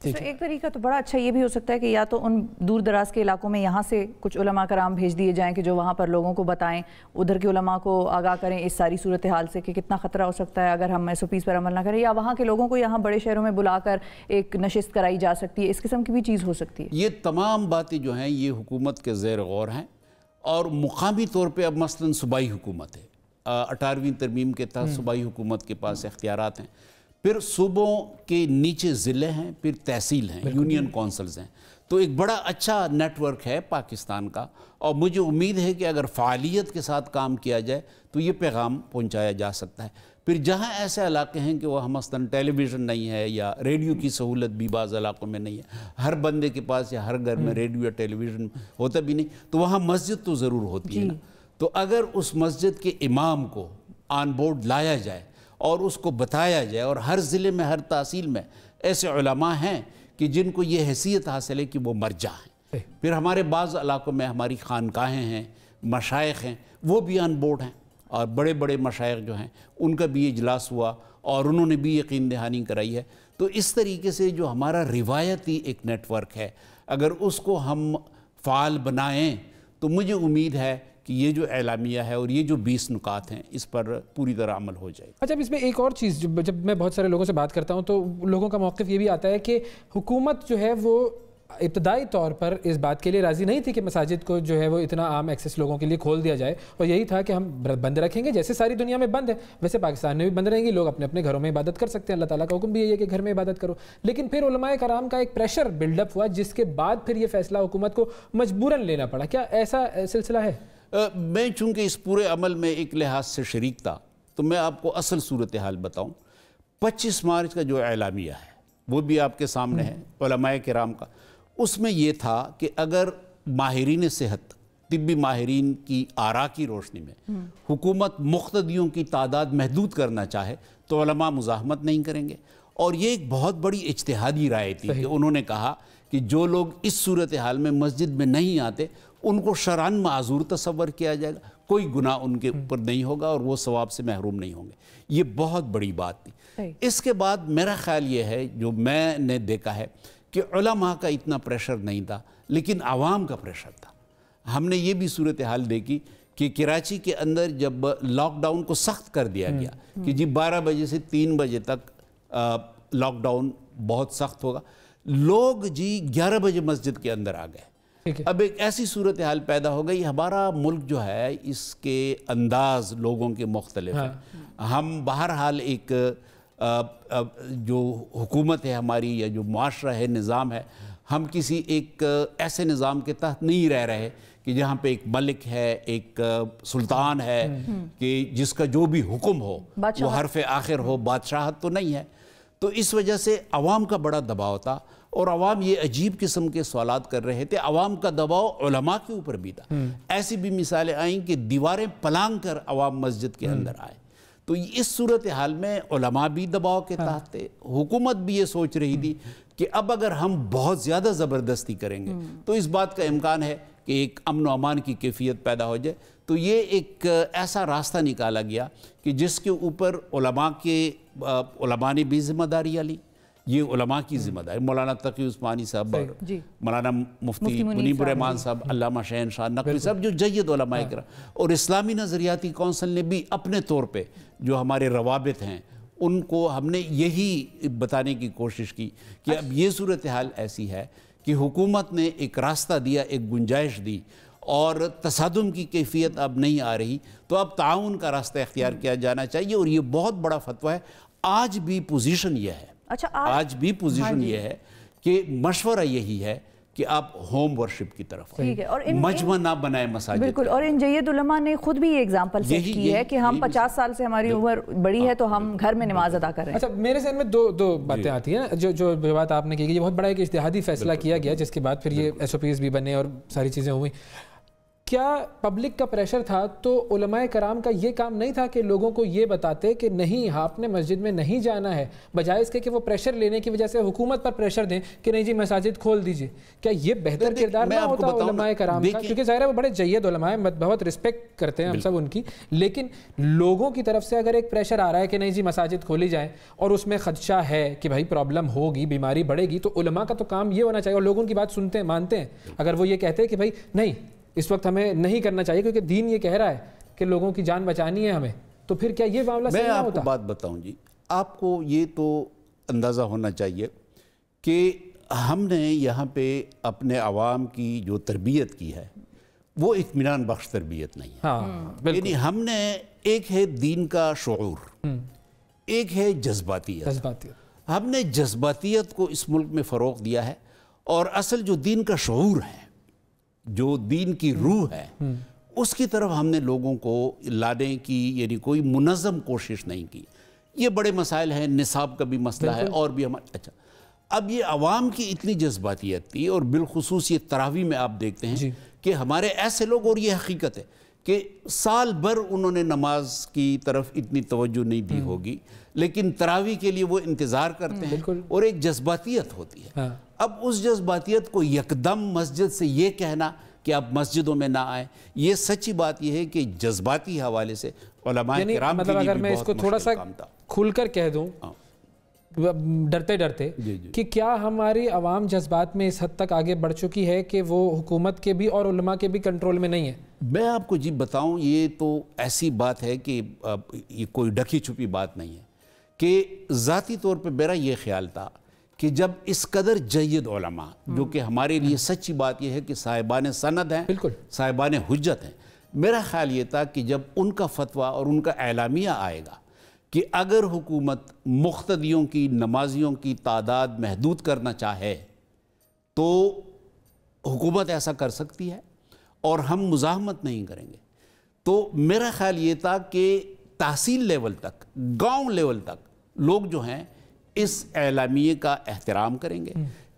ایک طریقہ تو بڑا اچھا یہ بھی ہو سکتا ہے کہ یا تو ان دور دراز کے علاقوں میں یہاں سے کچھ علماء کرام بھیج دیے جائیں کہ جو وہاں پر لوگوں کو بتائیں، ادھر کے علماء کو آگاہ کریں اس ساری صورتحال سے کہ کتنا خطرہ ہو سکتا ہے اگر ہم SOPs پر عمل نہ کریں، یا وہاں کے لوگوں کو یہاں بڑے شہروں میں بلا کر ایک نشست کرائی جا سکتی ہے، اس قسم کی بھی چیز ہو سکتی ہے۔ یہ تمام باتیں جو ہیں یہ حکومت کے زیر غور ہیں، اور مقامی طور پہ اب مثلاً صوبائی حکومت ہے، 18ویں ترمیم کے تحت صوبائی حکومت کے پاس اختیارات ہیں، پھر صوبوں کے نیچے ضلع ہیں، پھر تحصیل ہیں، یونین کونسلز ہیں، تو ایک بڑا اچھا نیٹ ورک ہے پاکستان کا، اور مجھے امید ہے کہ اگر فعالیت کے ساتھ کام کیا جائے تو یہ پیغام پہنچایا جا سکتا ہے۔ پھر جہاں ایسے علاقے ہیں کہ وہ مثلاً ٹیلی ویژن نہیں ہے یا ریڈیو کی سہولت بھی بعض علاقوں میں نہیں ہے، ہر بندے کے پاس یا ہر گھر میں ریڈیو یا ٹیلی ویژن ہوتا بھی نہیں، تو وہاں مسجد تو ضرور ہوتی ہے نا، تو اگر اس مسجد کے امام کو آن بورڈ لایا جائے اور اس کو بتایا جائے، اور ہر ضلع میں ہر تحصیل میں ایسے علماء ہیں کہ جن کو یہ حیثیت حاصل ہے کہ وہ مرجع ہیں، پھر ہمارے بعض علاقوں میں ہماری خانقاہیں ہیں، مشائخ ہیں، وہ بھی آن بورڈ ہیں، اور بڑے بڑے مشائخ جو ہیں ان کا بھی اجلاس ہوا اور انہوں نے بھی یقین دہانی کرائی ہے۔ تو اس طریقے سے جو ہمارا روایتی ایک نیٹ ورک ہے، اگر اس کو ہم فعال بنائیں تو مجھے امید ہے کہ یہ جو اعلامیہ ہے اور یہ جو 20 نکات ہیں اس پر پوری طرح عمل ہو جائے۔ اچھا، اس میں ایک اور چیز، جب میں بہت سارے لوگوں سے بات کرتا ہوں تو لوگوں کا موقف یہ بھی آتا ہے کہ حکومت جو ہے وہ ابتدائی طور پر اس بات کے لیے راضی نہیں تھی کہ مساجد کو جو ہے وہ اتنا عام ایکسیس لوگوں کے لیے کھول دیا جائے، اور یہی تھا کہ ہم بند رکھیں گے جیسے ساری دنیا میں بند ہے ویسے پاکستان میں بھی بند رہیں گی، لوگ اپنے اپنے گھروں میں عبادت کر سکتے ہیں، اللہ تعالیٰ کا حکم بھی یہی ہے کہ گھر میں عبادت کرو۔ لیکن پھر علماء کرام کا ایک پریشر بلڈ اپ ہوا جس کے بعد پھر یہ فیصلہ حکومت کو مجبوراً لینا پڑا، کیا ایسا سلسلہ ہے؟ میں چونکہ اس پورے عمل میں ایک لحاظ سے شریک تھا تو میں آپ کو اصل صورتحال بتاؤں۔ 25 مارچ کا جو اعلامیہ ہے وہ بھی آپ کے سامنے ہے علماء کرام کا، اس میں یہ تھا کہ اگر ماہرین صحت، طبی ماہرین کی آراء کی روشنی میں حکومت مقتدیوں کی تعداد محدود کرنا چاہے تو علماء مزاحمت نہیں کریں گے، اور یہ ایک بہت بڑی اجتہادی رائے تھی کہ انہوں نے کہا کہ جو لوگ اس صورتحال میں مسجد میں نہیں آتے ان کو شرعاً معذور تصور کیا جائے گا، کوئی گناہ ان کے اوپر نہیں ہوگا اور وہ ثواب سے محروم نہیں ہوں گے۔ یہ بہت بڑی بات تھی۔ اس کے بعد میرا خیال یہ ہے، جو میں نے دیکھا ہے، کہ علماء کا اتنا پریشر نہیں تھا لیکن عوام کا پریشر تھا۔ ہم نے یہ بھی صورتحال دیکھی کہ کراچی کے اندر جب لاک ڈاؤن کو سخت کر دیا گیا کہ جی 12 بجے سے 3 بجے تک لاک ڈاؤن بہت سخت ہوگا، لوگ جی 11 بجے مسجد کے اندر آ گئے۔ اب ایک ایسی صورتحال پیدا ہو گئی، ہمارا ملک جو ہے اس کے انداز لوگوں کے مختلف ہیں۔ ہم بہرحال ایک جو حکومت ہے ہماری یا جو معاشرہ ہے، نظام ہے، ہم کسی ایک ایسے نظام کے تحت نہیں رہ رہے کہ جہاں پہ ایک ملک ہے، ایک سلطان ہے کہ جس کا جو بھی حکم ہو وہ حرف آخر ہو، بادشاہت تو نہیں ہے۔ تو اس وجہ سے عوام کا بڑا دباؤ تھا، اور عوام یہ عجیب قسم کے سوالات کر رہے تھے۔ عوام کا دباؤ علماء کے اوپر بھی تھا، ایسی بھی مثالیں آئیں کہ دیواریں پلانگ کر عوام مسجد کے اندر آئے۔ تو اس صورتحال میں علماء بھی دباؤ کے تحت تھے، حکومت بھی یہ سوچ رہی تھی کہ اب اگر ہم بہت زیادہ زبردستی کریں گے تو اس بات کا امکان ہے کہ ایک امن و امان کی کیفیت پیدا ہو جائے۔ تو یہ ایک ایسا راستہ نکالا گیا کہ جس کے اوپر علماء نے بھی ذمہ داریاں لی۔ یہ علماء کی ذمہ داری، مولانا تقی عثمانی صاحب اور مولانا مفتی منیب الرحمان صاحب، علامہ شہنشاہ نقوی صاحب، جو جید علماء کرام، اور اسلامی نظریاتی کونسل نے بھی اپنے طور پہ جو ہمارے روابط ہیں ان کو ہم نے یہی بتانے کی کوشش کی کہ اب یہ صورتحال ایسی ہے کہ حکومت نے ایک راستہ دیا، ایک گنجائش دی، اور تصادم کی کیفیت اب نہیں آ رہی، تو اب تعاون کا راستہ اختیار کیا جانا چاہیے۔ اور یہ بہت بڑا فتویٰ ہے۔ آج بھی پوزیشن یہ ہے، آج بھی پوزیشن یہ ہے کہ مشورہ یہی ہے کہ آپ ہوم ورشپ کی طرف مجمع نہ بنائے مساجد۔ بالکل، اور ان جید علماء نے خود بھی یہ اگزامپل سیٹ کی ہے کہ ہم 50 سال سے ہماری عمر بڑی ہے تو ہم گھر میں نماز ادا کر رہے ہیں۔ اچھا، میرے ذہن میں دو باتیں آتی ہیں جو بات آپ نے کی، یہ بہت بڑا ایک اجتہادی فیصلہ کیا گیا جس کے بعد پھر یہ SOPs بھی بنے اور ساری چیزیں ہوئی۔ کیا پبلک کا پریشر تھا تو علماء کرام کا یہ کام نہیں تھا کہ لوگوں کو یہ بتاتے کہ نہیں آپ نے مسجد میں نہیں جانا ہے، بجائے اس کے کہ وہ پریشر لینے کی وجہ سے حکومت پر پریشر دیں کہ نہیں جی مساجد کھول دیجئے؟ کیا یہ بہتر کردار نہ ہوتا علماء کرام کا؟ کیونکہ ظاہر ہے وہ بڑے جید علماء ہیں، بہت رسپیکٹ کرتے ہیں ہم سب ان کی، لیکن لوگوں کی طرف سے اگر ایک پریشر آ رہا ہے کہ نہیں جی مساجد کھولی جائیں اور اس میں خدشہ ہے کہ بھائی پرابلم ہوگی، بیماری بڑھے گی، تو علماء کا تو کام یہ ہونا چاہیے، اور لوگوں کی بات سنتے ہیں، مانتے ہیں اگر وہ یہ کہتے ہیں کہ بھائی نہیں اس وقت ہمیں نہیں کرنا چاہیے کیونکہ دین یہ کہہ رہا ہے کہ لوگوں کی جان بچانی ہے ہمیں، تو پھر کیا یہ معاملہ صحیح نہ ہوتا؟ میں آپ کو بات بتاؤں جی، آپ کو یہ تو اندازہ ہونا چاہیے کہ ہم نے یہاں پہ اپنے عوام کی جو تربیت کی ہے وہ اطمینان بخش تربیت نہیں ہے، یعنی ہم نے ایک ہے دین کا شعور، ایک ہے جذباتیت، ہم نے جذباتیت کو اس ملک میں فروغ دیا ہے، اور اصل جو دین کا شعور ہے، جو دین کی روح ہے، اس کی طرف ہم نے لوگوں کو لانے کی یعنی کوئی منظم کوشش نہیں کی۔ یہ بڑے مسائل ہیں، نصاب کا بھی مسئلہ ہے اور بھی ہمارے اچھا اب یہ عوام کی اتنی جذباتیت تھی، اور بالخصوص یہ تراویح میں آپ دیکھتے ہیں کہ ہمارے ایسے لوگ، اور یہ حقیقت ہے کہ سال بھر انہوں نے نماز کی طرف اتنی توجہ نہیں دی ہوگی، لیکن تراویح کے لیے وہ انتظار کرتے ہیں، اور ایک جذباتیت ہوتی ہے۔ اب اس جذباتیت کو یکدم مسجد سے یہ کہنا کہ آپ مسجدوں میں نہ آئیں، یہ سچی بات یہ ہے کہ جذباتی حوالے سے علماء کرام کے لیے اگر میں اس کو تھوڑا سا کھل کر کہہ دوں ڈرتے ڈرتے کہ کیا ہماری عوام جذبات میں اس حد تک آگے بڑھ چکی ہے کہ وہ حکومت کے بھی اور علماء کے بھی کنٹرول میں نہیں ہے؟ میں آپ کو جی بتاؤں، یہ تو ایسی بات ہے کہ یہ کوئی ڈھکی چھپی بات نہیں ہے، کہ ذاتی طور پہ میرا یہ خیال تھا کہ جب اس قدر جید علماء، جو کہ ہمارے لیے سچی بات یہ ہے کہ صاحبان سند ہیں، صاحبان حجت ہیں، میرا خیال یہ تھا کہ جب ان کا فتویٰ اور ان کا اعلامیہ آئے گا کہ اگر حکومت مقتدیوں کی، نمازیوں کی تعداد محدود کرنا چاہے تو حکومت ایسا کر سکتی ہے اور ہم مزاحمت نہیں کریں گے، تو میرا خیال یہ تھا کہ تحصیل لیول تک، گاؤں لیول تک لوگ جو ہیں اس اعلامیے کا احترام کریں گے،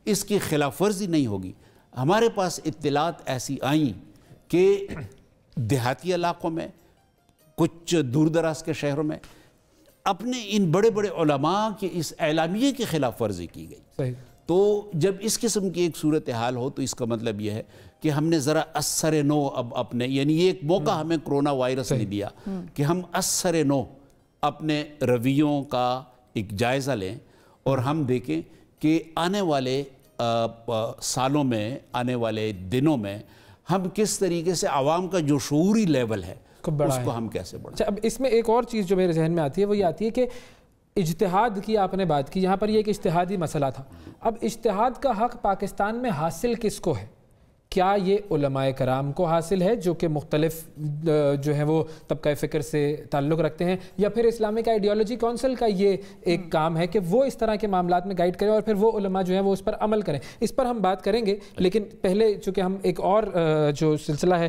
اس کی خلاف ورزی نہیں ہوگی۔ ہمارے پاس اطلاعات ایسی آئیں کہ دیہاتی علاقوں میں، کچھ دور دراز کے شہروں میں اپنے ان بڑے بڑے علماء کے اس اعلامیے کی خلاف ورزی کی گئی۔ تو جب اس قسم کی ایک صورتحال ہو تو اس کا مطلب یہ ہے کہ ہم نے ذرا اثر نو اب اپنے، یعنی یہ ایک موقع ہمیں کرونا وائرس نے دیا کہ ہم اثر نو اپنے رویوں کا ایک جائزہ لیں، اور ہم دیکھیں کہ آنے والے سالوں میں، آنے والے دنوں میں ہم کس طریقے سے عوام کا جو شعوری لیول ہے اس کو ہم کیسے بڑھائیں۔ اب اس میں ایک اور چیز جو میرے ذہن میں آتی ہے وہ یہ آتی ہے کہ اجتہاد کی آپ نے بات کی، یہاں پر یہ ایک اجتہادی مسئلہ تھا۔ اب اجتہاد کا حق پاکستان میں حاصل کس کو ہے؟ کیا یہ علماء کرام کو حاصل ہے جو کہ مختلف جو ہیں وہ طبقہ فکر سے تعلق رکھتے ہیں، یا پھر اسلامک آئیڈیالوجی کونسل کا یہ ایک کام ہے کہ وہ اس طرح کے معاملات میں گائیڈ کریں اور پھر وہ علماء جو ہیں وہ اس پر عمل کریں؟ اس پر ہم بات کریں گے، لیکن پہلے چونکہ ہم ایک اور جو سلسلہ ہے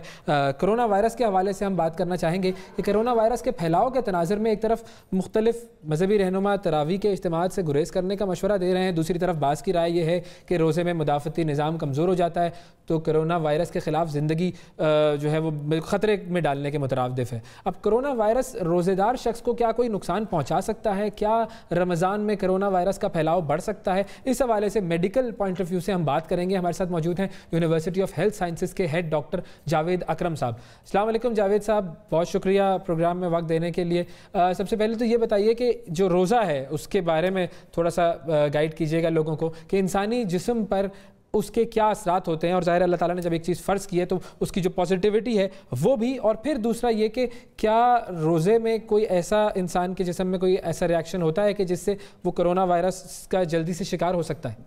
کرونا وائرس کے حوالے سے ہم بات کرنا چاہیں گے کہ کرونا وائرس کے پھیلاؤ کے تناظر میں ایک طرف مختلف مذہبی رہنما تراویح کے اجتماعات سے گریز کرنے کا مشورہ دے رہے ہیں، دوسری طرف بعض کی رائے یہ ہے کہ روزے میں مدافعتی نظام کمزور ہو جاتا ہے تو کرونا وائرس کے خلاف زندگی جو ہے وہ خطرے میں ڈالنے کے مترادف ہے۔ اب کرونا وائرس روزے دار شخص کو کیا کوئی نقصان پہنچا سکتا ہے؟ کیا رمضان میں کرونا وائرس کا پھیلاؤ بڑھ سکتا ہے؟ اس حوالے سے میڈیکل پوائنٹ آف ویو سے ہم بات کریں گے۔ ہمارے ساتھ موجود ہیں یونیورسٹی آف ہیلتھ سائنسز کے ہیڈ ڈاکٹر جاوید اکرم صاحب۔ السلام علیکم جاوید صاحب، بہت شکریہ پروگرام میں وقت دینے کے لیے۔ سب سے پہلے تو یہ بتائیے کہ جو روزہ ہے اس کے بارے میں تھوڑا سا گائیڈ کیجیے گا لوگوں کو کہ انسانی جسم پر اس کے کیا اثرات ہوتے ہیں، اور ظاہر اللہ تعالیٰ نے جب ایک چیز فرض کی ہے تو اس کی جو پازیٹیوٹی ہے وہ بھی، اور پھر دوسرا یہ کہ کیا روزے میں کوئی ایسا انسان کے جسم میں کوئی ایسا ریاکشن ہوتا ہے کہ جس سے وہ کرونا وائرس کا جلدی سے شکار ہو سکتا ہے؟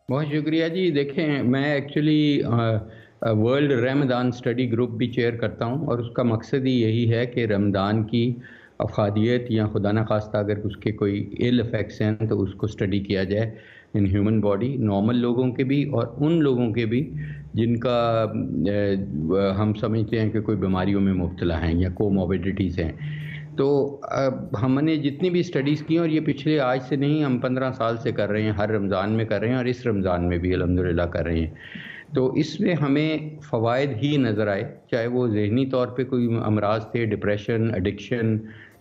بہت شکریہ جی۔ دیکھیں، میں ایکچولی ورلڈ رمضان اسٹڈی گروپ بھی چیئر کرتا ہوں، اور اس کا مقصد ہی یہی ہے کہ رمضان کی افادیت یا خدا نخواستہ اگر اس کے کوئی ایل افیکٹس ہیں تو اس کو اسٹڈی کیا جائے ان ہیومن باڈی، نارمل لوگوں کے بھی اور ان لوگوں کے بھی جن کا ہم سمجھتے ہیں کہ کوئی بیماریوں میں مبتلا ہیں یا کوموربیڈیٹیز ہیں۔ تو ہم نے جتنی بھی اسٹڈیز کی ہیں، اور یہ پچھلے آج سے نہیں، ہم 15 سال سے کر رہے ہیں، ہر رمضان میں کر رہے ہیں اور اس رمضان میں بھی الحمدللہ کر رہے ہیں، تو اس میں ہمیں فوائد ہی نظر آئے، چاہے وہ ذہنی طور پہ کوئی امراض تھے، ڈپریشن، ایڈکشن،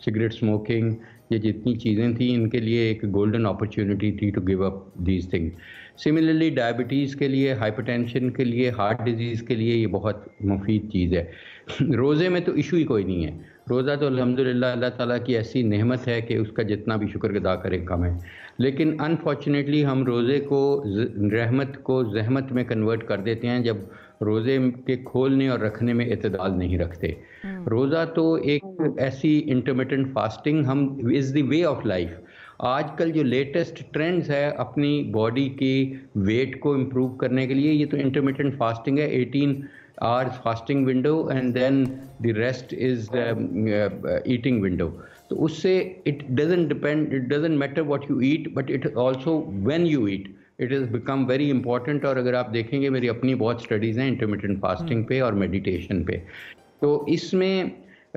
سگریٹ اسموکنگ، یہ جتنی چیزیں تھیں ان کے لیے ایک گولڈن اپرچونٹی تھی to give up these thing. Similarly diabetes کے لیے، ہائپر ٹینشن کے لیے، ہارٹ ڈیزیز کے لیے یہ بہت مفید چیز ہے۔ روزے میں تو ایشو ہی کوئی نہیں ہے، روزہ تو الحمدللہ اللہ تعالیٰ کی ایسی نعمت ہے کہ اس کا جتنا بھی شکر ادا کرے کم ہے، لیکن انفارچونیٹلی ہم روزے کو رحمت کو زحمت میں کنورٹ کر دیتے ہیں جب روزے کے کھولنے اور رکھنے میں اعتدال نہیں رکھتے۔ روزہ تو ایک ایسی انٹرمیٹنٹ فاسٹنگ ہم از دی وے آف لائف۔ آج کل جو لیٹسٹ ٹرینڈز ہے اپنی باڈی کی ویٹ کو امپروو کرنے کے لیے، یہ تو انٹرمیٹنٹ فاسٹنگ ہے، 18 hours fasting window and then the rest is eating window. تو اس سے it doesn't matter what you eat but it also when you eat it has become very important۔ اور اگر آپ دیکھیں گے میری اپنی بہت اسٹڈیز ہیں انٹرمیٹنٹ فاسٹنگ پہ اور میڈیٹیشن پہ، تو اس میں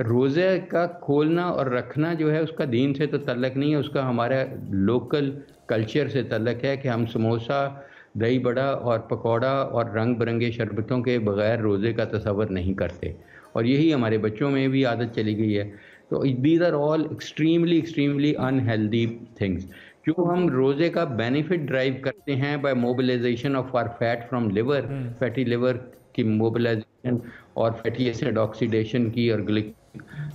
روزے کا کھولنا اور رکھنا جو ہے اس کا دین سے تو تعلق نہیں ہے، اس کا ہمارا لوکل کلچر سے تعلق ہے کہ ہم سموسہ، دہی بڑا اور پکوڑا اور رنگ برنگے شربتوں کے بغیر روزے کا تصور نہیں کرتے، اور یہی ہمارے بچوں میں بھی عادت چلی گئی ہے۔ تو these are all extremely unhealthy things. جو ہم روزے کا بینیفٹ ڈرائیو کرتے ہیں by mobilization of our fat from liver, fatty liver کی موبلائزیشن اور فیٹی ایسڈ آکسیڈیشن کی اور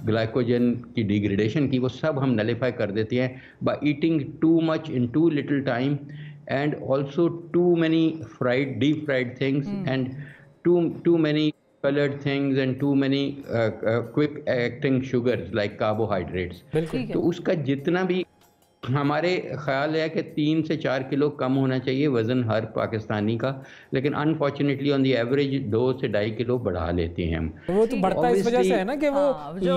گلائکوجن کی ڈیگریڈیشن کی، وہ سب ہم نلیفائی کر دیتے ہیں by eating too much in too little time and also too many deep fried things and too many colored things and too many quick acting sugars like carbohydrates۔ تو اس کا جتنا بھی ہمارے خیال ہے کہ 3 سے 4 کلو کم ہونا چاہیے وزن ہر پاکستانی کا، لیکن انفارچونیٹلی آن دی ایوریج 2 سے 2.5 کلو بڑھا لیتے ہیں ہم۔ وہ تو بڑھتا اس وجہ سے ہے نا کہ وہ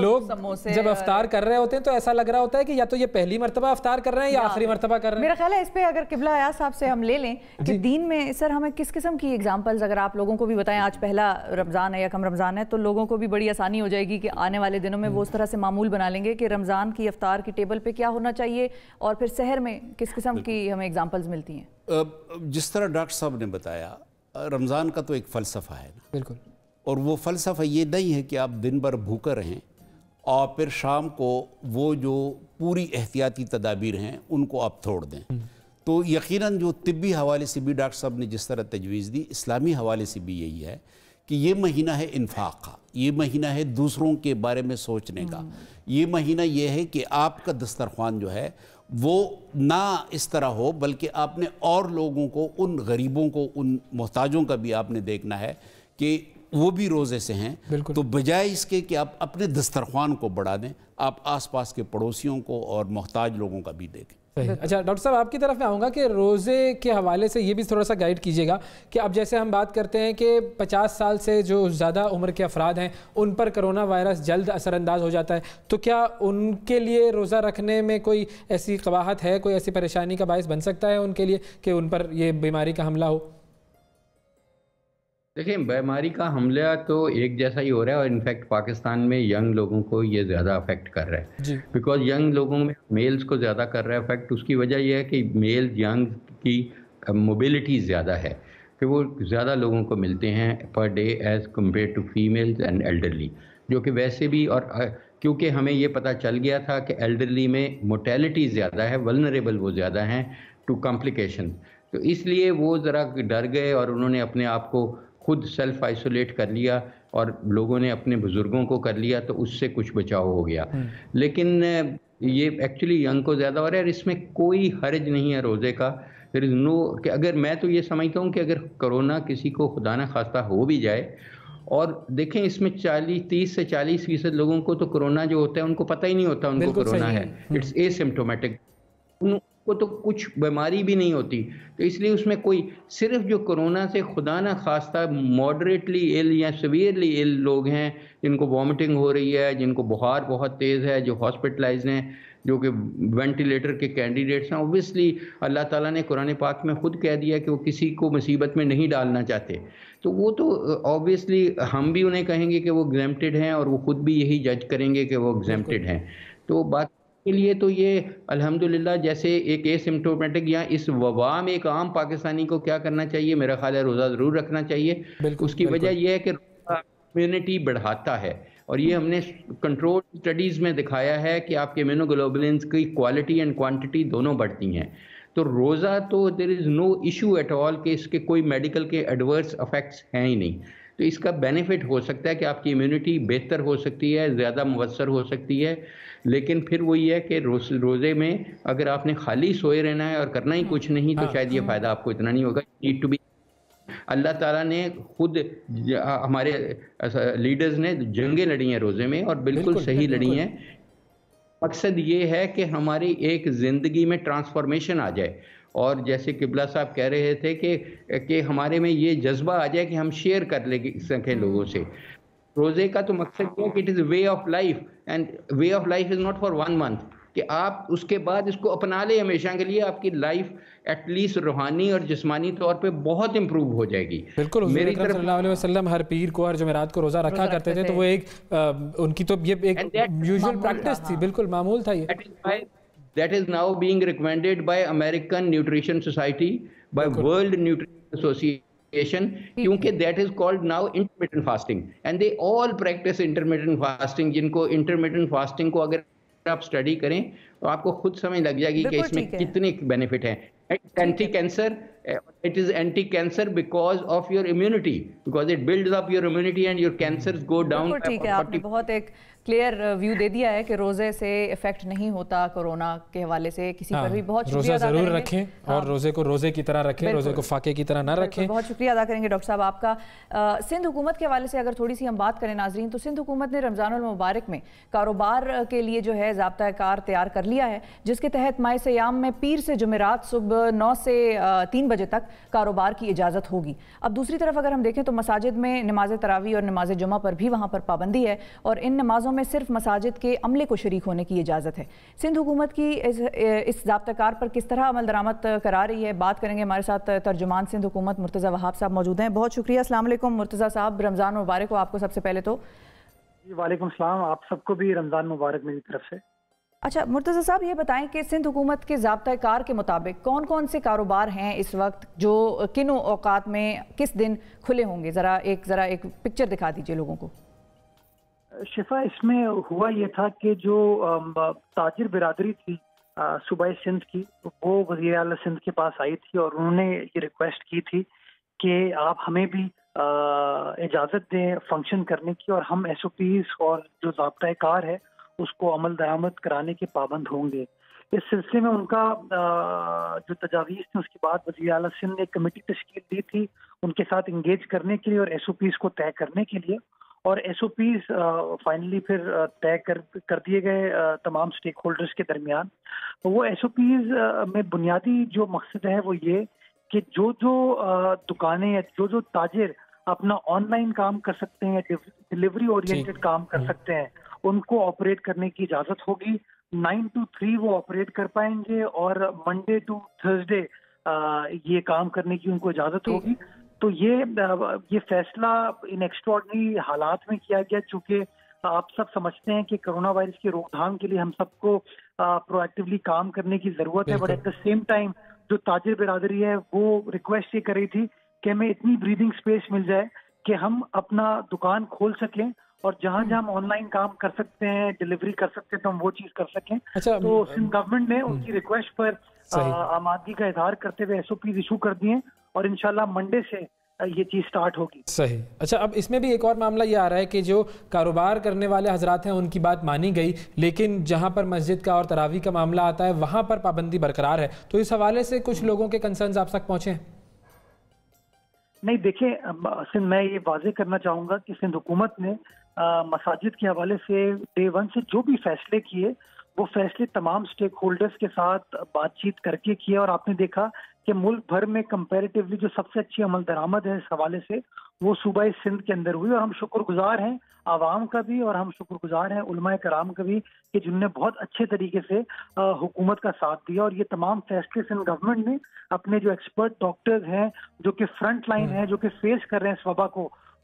لوگ جب افطار کر رہے ہوتے ہیں تو ایسا لگ رہا ہوتا ہے کہ یا تو یہ پہلی مرتبہ افطار کر رہے ہیں یا آخری مرتبہ کر رہے ہیں۔ میرا خیال ہے اس پہ اگر قبلہ ایاز صاحب سے ہم لے لیں کہ دین میں سر ہمیں کس قسم کی ایگزامپلز اگر آپ لوگوں کو بھی بتائیں، آج پہلا رمضان ہے یا کم رمضان ہے، تو لوگوں کو بھی بڑی آسانی ہو جائے گی کہ آنے والے دنوں میں وہ اس طرح سے معمول بنا لیں گے کہ رمضان کی افطار کی ٹیبل پہ کیا ہونا چاہیے، اور پھر سحر میں کس قسم کی ہمیں ایگزامپلز ملتی ہیں۔ جس طرح ڈاکٹر صاحب نے بتایا، رمضان کا تو ایک فلسفہ ہے نا، بالکل، اور وہ فلسفہ یہ نہیں ہے کہ آپ دن بھر بھوکے رہیں اور پھر شام کو وہ جو پوری احتیاطی تدابیر ہیں ان کو آپ توڑ دیں۔ تو یقیناً جو طبی حوالے سے بھی ڈاکٹر صاحب نے جس طرح تجویز دی، اسلامی حوالے سے بھی یہی ہے کہ یہ مہینہ ہے انفاق کا، یہ مہینہ ہے دوسروں کے بارے میں سوچنے کا، یہ مہینہ یہ ہے کہ آپ کا دسترخوان جو ہے وہ نہ اس طرح ہو بلکہ آپ نے اور لوگوں کو، ان غریبوں کو، ان محتاجوں کا بھی آپ نے دیکھنا ہے کہ وہ بھی روزے سے ہیں۔ تو بجائے اس کے کہ آپ اپنے دسترخوان کو بڑھا دیں، آپ آس پاس کے پڑوسیوں کو اور محتاج لوگوں کا بھی دیکھیں۔ اچھا ڈاکٹر صاحب، آپ کی طرف میں آؤں گا کہ روزے کے حوالے سے یہ بھی تھوڑا سا گائیڈ کیجیے گا کہ اب جیسے ہم بات کرتے ہیں کہ 50 سال سے جو زیادہ عمر کے افراد ہیں ان پر کرونا وائرس جلد اثر انداز ہو جاتا ہے، تو کیا ان کے لیے روزہ رکھنے میں کوئی ایسی قباحت ہے، کوئی ایسی پریشانی کا باعث بن سکتا ہے ان کے لیے کہ ان پر یہ بیماری کا حملہ ہو؟ دیکھیں، بیماری کا حملہ تو ایک جیسا ہی ہو رہا ہے، اور انفیکٹ پاکستان میں ینگ لوگوں کو یہ زیادہ افیکٹ کر رہا ہے، بیکاز ینگ لوگوں میں میلز کو زیادہ کر رہا ہے افیکٹ۔ اس کی وجہ یہ ہے کہ میل ینگ کی موبلٹی زیادہ ہے، کہ وہ زیادہ لوگوں کو ملتے ہیں per day as compared to females and elderly, جو کہ ویسے بھی، اور کیونکہ ہمیں یہ پتہ چل گیا تھا کہ ایلڈرلی میں موٹیلٹی زیادہ ہے، ولنریبل وہ زیادہ ہیں ٹو کمپلیکیشن، تو اس لیے وہ ذرا ڈر گئے اور انہوں نے اپنے آپ کو خود سیلف آئسولیٹ کر لیا، اور لوگوں نے اپنے بزرگوں کو کر لیا، تو اس سے کچھ بچاؤ ہو گیا۔ لیکن یہ ایکچولی ینگ کو زیادہ ہو رہا ہے، اور اس میں کوئی حرج نہیں ہے روزے کا۔ دیر از نو، کہ اگر میں تو یہ سمجھتا ہوں کہ اگر کرونا کسی کو خدا نہ خواستہ ہو بھی جائے، اور دیکھیں اس میں 30 سے 40% لوگوں کو تو کرونا جو ہوتا ہے ان کو پتہ ہی نہیں ہوتا ان کو کرونا ہے، اٹس اے سمپٹومیٹک، ان کو تو کچھ بیماری بھی نہیں ہوتی۔ تو اس لیے اس میں کوئی، صرف جو کرونا سے خدا نہ خواستہ ماڈریٹلی ایل یا سیویئرلی ایل لوگ ہیں، جن کو وامٹنگ ہو رہی ہے، جن کو بخار بہت تیز ہے، جو ہاسپٹلائز ہیں، جو کہ وینٹیلیٹر کے کینڈیڈیٹس ہیں، اوبویسلی اللہ تعالیٰ نے قرآن پاک میں خود کہہ دیا کہ وہ کسی کو مصیبت میں نہیں ڈالنا چاہتے، تو وہ تو اوبویسلی ہم بھی انہیں کہیں گے کہ وہ ایگزیمپٹڈ ہیں، اور وہ خود بھی یہی جج کریں گے کہ وہ ایگزیمپٹڈ ہیں۔ تو بات کے لیے تو یہ الحمدللہ جیسے ایک ایسمپٹومیٹک یا اس وبا میں ایک عام پاکستانی کو کیا کرنا چاہیے، میرا خیال ہے روزہ ضرور رکھنا چاہیے. اس کی وجہ یہ ہے کہ امیونٹی بڑھاتا ہے، اور یہ ہم نے کنٹرول اسٹڈیز میں دکھایا ہے کہ آپ کے امیونوگلوبولنس کی کوالٹی اینڈ کوانٹٹی دونوں بڑھتی ہیں. تو روزہ تو دیر از نو ایشو ایٹ آل کہ اس کے کوئی میڈیکل کے ایڈورس افیکٹس ہیں ہی نہیں. تو اس کا بینیفٹ ہو سکتا ہے کہ آپ کی امیونٹی بہتر ہو سکتی ہے، زیادہ مؤثر ہو سکتی ہے. لیکن پھر وہی ہے کہ روزے میں اگر آپ نے خالی سوئے رہنا ہے اور کرنا ہی کچھ نہیں تو شاید یہ فائدہ آپ کو اتنا نہیں ہوگا. نیڈ ٹو بی، اللہ تعالیٰ نے خود ہمارے لیڈرز نے جنگیں لڑی ہیں روزے میں، اور بالکل صحیح لڑی ہیں. مقصد یہ ہے کہ ہماری ایک زندگی میں ٹرانسفارمیشن آ جائے، اور جیسے قبلہ صاحب کہہ رہے تھے کہ ہمارے میں یہ جذبہ آ جائے کہ ہم شیئر کر لے سکیں لوگوں سے. روزے کا تو مقصد یہ ہے کہ it is way of life, and way of life is not for 1 month، کہ آپ اس کے بعد اس کو اپنا لیں ہمیشہ کے لیے. آپ کی لائف ایٹ لیسٹ روحانی اور جسمانی طور پہ بہت امپروو ہو جائے گی. بالکل، حضور اکرم صلی اللہ علیہ وسلم ہر پیر کو، ہر جمعرات کو روزہ رکھا کرتے تھے، تو وہ ایک ان کی تو یہ ایک یوزول پریکٹس تھی، بالکل معمول تھا. یہ that is now being recommended by American Nutrition Society, by World Nutrition Association, کیونکہ that is called now intermittent fasting, and they all practice intermittent fasting. جن کو intermittent fasting کو اگر آپ اسٹڈی کریں تو آپ کو خود سمجھ لگ جائے گی کہ اس میں کتنے بینیفٹ ہیں. Anti cancer, it is anti-cancer because of your immunity, because it builds up your immunity and your cancers go down. بالکل ٹھیک ہے، آپ نے بہت ایک کلیئر ویو دے دیا ہے کہ روزے سے افیکٹ نہیں ہوتا کورونا کے حوالے سے کسی پر بھی. بہت شکریہ روزہ ضرور رکھیں، اور روزے کو روزے کی طرح رکھیں، روزے کو فاقے کی طرح نہ رکھیں. بہت شکریہ ادا کریں گے ڈاکٹر صاحب آپ کا. سندھ حکومت کے حوالے سے اگر تھوڑی سی ہم بات کریں ناظرین، تو سندھ حکومت نے رمضان المبارک میں کاروبار کے لیے جو ہے ضابطہ کار تیار کر لیا ہے، جس کے تحت ماہ صیام میں پیر سے جمعرات صبح 9 سے 3 بجے تک کاروبار کی اجازت ہوگی. اب دوسری طرف اگر ہم دیکھیں تو مساجد میں نماز تراویح اور نماز جمعہ پر بھی وہاں پر پابندی ہے، اور ان نمازوں میں صرف مساجد کے عملے کو شریک ہونے کی اجازت ہے. سندھ حکومت کی اس ضابطہ کار پر کس طرح عمل درآمد کرا رہی ہے، بات کریں گے. ہمارے ساتھ ترجمان سندھ حکومت مرتضیٰ وہاب صاحب موجود ہیں. بہت شکریہ. السلام علیکم مرتضیٰ صاحب، رمضان مبارک ہو آپ کو سب سے پہلے تو. وعلیکم السلام، آپ سب کو بھی رمضان مبارک میری طرف سے. اچھا مرتضیٰ صاحب، یہ بتائیں کہ سندھ حکومت کے ضابطہ کار کے مطابق کون کون سے کاروبار ہیں اس وقت جو کن اوقات میں کس دن کھلے ہوں گے؟ ذرا ایک پکچر دکھا دیجئے لوگوں کو. شفا، اس میں ہوا یہ تھا کہ جو تاجر برادری تھی صوبہ سندھ کی، وہ وزیر اعلیٰ سندھ کے پاس آئی تھی اور انہوں نے یہ ریکویسٹ کی تھی کہ آپ ہمیں بھی اجازت دیں فنکشن کرنے کی، اور ہم ایس او پیز اور جو ضابطہ کار ہے اس کو عمل درآمد کرانے کے پابند ہوں گے. اس سلسلے میں ان کا جو تجاویز تھی، اس کے بعد وزیر اعلیٰ سندھ نے ایک کمیٹی تشکیل دی تھی ان کے ساتھ انگیج کرنے کے لیے اور ایس او پیز کو طے کرنے کے لیے. اور ایس او پیز فائنلی پھر طے کر دیے گئے تمام اسٹیک ہولڈرز کے درمیان. وہ ایس او پیز میں بنیادی جو مقصد ہے وہ یہ کہ جو دکانیں یا جو تاجر اپنا آن لائن کام کر سکتے ہیں، ڈلیوری اورینٹڈ کام کر سکتے ہیں، ان کو آپریٹ کرنے کی اجازت ہوگی. 9 to 3 وہ آپریٹ کر پائیں گے، اور منڈے ٹو تھرسڈے یہ کام کرنے کی ان کو اجازت ہوگی. تو یہ فیصلہ ان ایکسٹراڈنری حالات میں کیا گیا، چونکہ آپ سب سمجھتے ہیں کہ کرونا وائرس کی روک تھام کے لیے ہم سب کو پرو ایکٹیولی کام کرنے کی ضرورت ہے. But at the same time جو تاجر برادری ہے وہ ریکویسٹ یہ کر رہی تھی کہ ہمیں اتنی بریدنگ اسپیس مل جائے کہ ہم اپنا دکان کھول سکیں، اور جہاں ہم آن لائن کام کر سکتے ہیں، ڈلیوری کر سکتے ہیں، تو ہم وہ چیز کر سکیں. تو سندھ گورنمنٹ نے ان کی ریکویسٹ پر آمادگی کا اظہار کرتے ہوئے ایس او پیز ایشو کر دیے، اور انشاءاللہ منڈے سے یہ چیز سٹارٹ ہوگی. صحیح. اچھا، اب اس میں بھی ایک اور معاملہ یہ آ رہا ہے کہ جو کاروبار کرنے والے حضرات ہیں ان کی بات مانی گئی، لیکن جہاں پر مسجد کا اور تراویح کا معاملہ آتا ہے وہاں پر پابندی برقرار ہے. تو اس حوالے سے کچھ لوگوں کے کنسرنز آپ تک پہنچے ہیں؟ نہیں، دیکھیں، میں یہ واضح کرنا چاہوں گا کہ سندھ حکومت نے مساجد کے حوالے سے ڈے 1 سے جو بھی فیصلے کیے وہ فیصلے تمام اسٹیک ہولڈرز کے ساتھ بات چیت کر کے کیے، اور آپ نے دیکھا کہ ملک بھر میں کمپیریٹیولی جو سب سے اچھی عمل درآمد ہے اس حوالے سے وہ صوبہ سندھ کے اندر ہوئی. اور ہم شکر گزار ہیں عوام کا بھی، اور ہم شکر گزار ہیں علماء کرام کا بھی کہ جنہوں نے بہت اچھے طریقے سے حکومت کا ساتھ دیا. اور یہ تمام فیصلے سندھ گورنمنٹ نے اپنے جو ایکسپرٹ ڈاکٹرز ہیں جو کہ فرنٹ لائن ہیں، جو کہ فیس کر رہے ہیں اس وبا کو،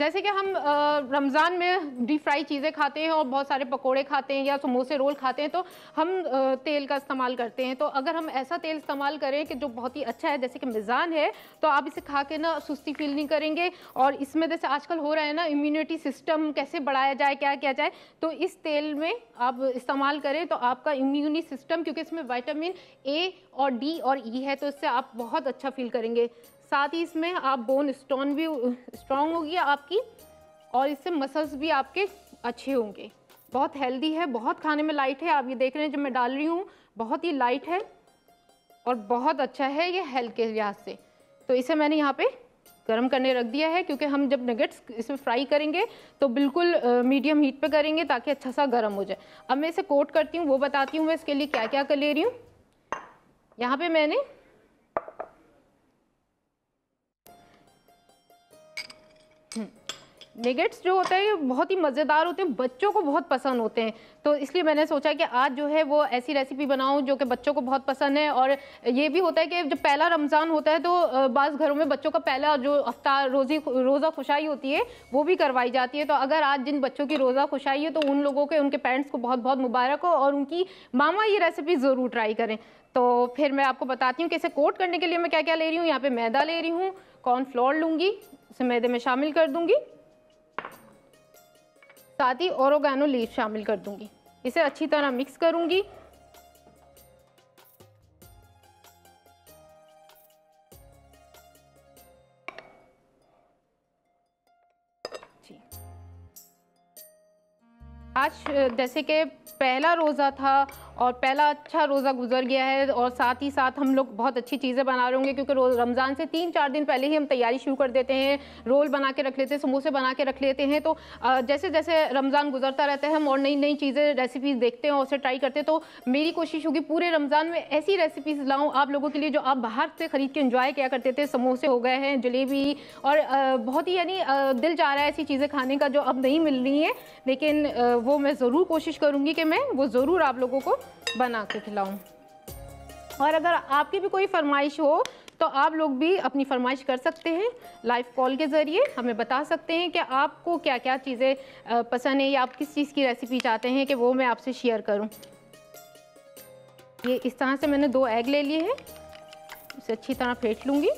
جیسے کہ ہم رمضان میں ڈیپ فرائی چیزیں کھاتے ہیں اور بہت سارے پکوڑے کھاتے ہیں یا سموسے رول کھاتے ہیں تو ہم تیل کا استعمال کرتے ہیں. تو اگر ہم ایسا تیل استعمال کریں کہ جو بہت ہی اچھا ہے جیسے کہ میزان ہے تو آپ اسے کھا کے نا سستی فیل نہیں کریں گے. اور اس میں جیسے آج کل ہو رہا ہے نا امیونٹی سسٹم کیسے بڑھایا جائے کیا کیا جائے, تو اس تیل میں آپ استعمال کریں تو آپ کا امیونی سسٹم, کیونکہ اس میں وائٹامن اے اور ڈی اور ای ہے, تو اس سے آپ بہت اچھا فیل کریں گے. ساتھ ہی اس میں آپ بون اسٹون بھی اسٹرانگ ہوگی آپ کی اور اس سے مسلس بھی آپ کے اچھے ہوں گے. بہت ہیلدی ہے, بہت کھانے میں لائٹ ہے. آپ یہ دیکھ رہے ہیں جب میں ڈال رہی ہوں بہت ہی لائٹ ہے اور بہت اچھا ہے یہ ہیلتھ کے لحاظ سے. تو اسے میں نے یہاں پہ گرم کرنے رکھ دیا ہے کیونکہ ہم جب نگٹس اس میں فرائی کریں گے تو بالکل میڈیم ہیٹ پہ کریں گے تاکہ اچھا سا گرم ہو جائے. اب میں اسے کوٹ کرتی ہوں, وہ بتاتی ہوں میں اس کے لیے کیا کیا کر لے رہی ہوں. یہاں پہ میں نے نگٹس جو ہوتا ہے یہ بہت ہی مزیدار ہوتے ہیں, بچوں کو بہت پسند ہوتے ہیں, تو اس لیے میں نے سوچا کہ آج جو ہے وہ ایسی ریسیپی بناؤں جو کہ بچوں کو بہت پسند ہے. اور یہ بھی ہوتا ہے کہ جب پہلا رمضان ہوتا ہے تو بعض گھروں میں بچوں کا پہلا جو افطار روزہ خوشائی ہوتی ہے وہ بھی کروائی جاتی ہے. تو اگر آج جن بچوں کی روزہ خوشائی ہے تو ان لوگوں کے ان کے پیرنٹس کو بہت بہت مبارک ہو اور ان کی ماما یہ ریسیپی ضرور ٹرائی کریں. تو پھر میں آپ کو بتاتی ہوں کہ اسے کوٹ کرنے کے لیے میں کیا کیا لے رہی ہوں. یہاں پہ میدا لے رہی ہوں, کارن فلور لوں گی, اسے میدے میں شامل کر دوں گی, ساتھ ہی اوریگانو لیف شامل کر دوں گی. اسے اچھی طرح مکس کروں گی. آج جیسے کہ پہلا روزہ تھا اور پہلا اچھا روزہ گزر گیا ہے اور ساتھ ہی ساتھ ہم لوگ بہت اچھی چیزیں بنا رہے ہوں گے کیونکہ رمضان سے 3-4 دن پہلے ہی ہم تیاری شروع کر دیتے ہیں. رول بنا کے رکھ لیتے ہیں, سموسے بنا کے رکھ لیتے ہیں. تو جیسے جیسے رمضان گزرتا رہتا ہے ہم اور نئی نئی چیزیں ریسیپیز دیکھتے ہیں اور اسے ٹرائی کرتے ہیں. تو میری کوشش ہوگی پورے رمضان میں ایسی ریسیپیز لاؤں آپ لوگوں کے لیے جو آپ باہر سے خرید کے انجوائے کیا کرتے تھے. سموسے ہو گئے ہیں, جلیبی, اور بہت ہی یعنی دل چاہ رہا ہے ایسی چیزیں کھانے کا جو اب نہیں مل رہی ہیں, لیکن وہ میں ضرور کوشش کروں گی کہ میں وہ ضرور آپ لوگوں کو بنا کے کھلاؤں. اور اگر آپ کی بھی کوئی فرمائش ہو تو آپ لوگ بھی اپنی فرمائش کر سکتے ہیں لائیو کال کے ذریعے, ہمیں بتا سکتے ہیں کہ آپ کو کیا کیا چیزیں پسند ہیں یا آپ کس چیز کی ریسیپی چاہتے ہیں کہ وہ میں آپ سے شیئر کروں. یہ اس طرح سے میں نے 2 ایگ لے لیے ہیں, اسے اچھی طرح پھینٹ لوں گی.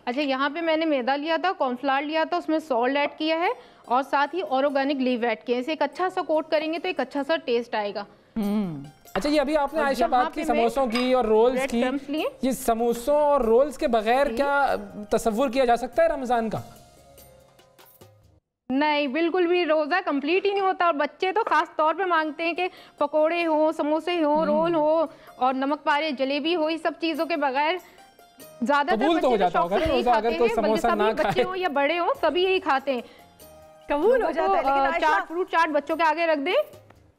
اچھا یہاں پہ میں نے میدا لیا تھا, کارن فلاور لیا تھا, اس میں سالٹ ایڈ کیا ہے اور ساتھ ہی اوریگانک لیف ایڈ کیے. اسے ایک اچھا سا کوٹ کریں گے تو ایک اچھا سا ٹیسٹ آئے گا. اچھا یہ ابھی آپ نے عائشہ بات کی سموسوں کی اور رولز کی, یہ سموسوں اور رولز کے بغیر کیا تصور کیا جا سکتا ہے رمضان کا؟ نہیں, بالکل بھی روزہ کمپلیٹ ہی نہیں ہوتا. اور بچے تو خاص طور پہ مانگتے ہیں کہ پکوڑے ہوں, سموسے ہوں, رول ہو اور نمک پارے جلیبی ہو, یہ سب چیزوں کے بغیر زیادہ تر بچے شوق سے نہیں کھاتے ہیں, بلکہ سبھی بچے ہوں یا بڑے ہوں سبھی یہی کھاتے ہیں. قبول ہو جاتا ہے, لیکن چاٹ فروٹ چاٹ بچوں کے آگے رکھ دیں.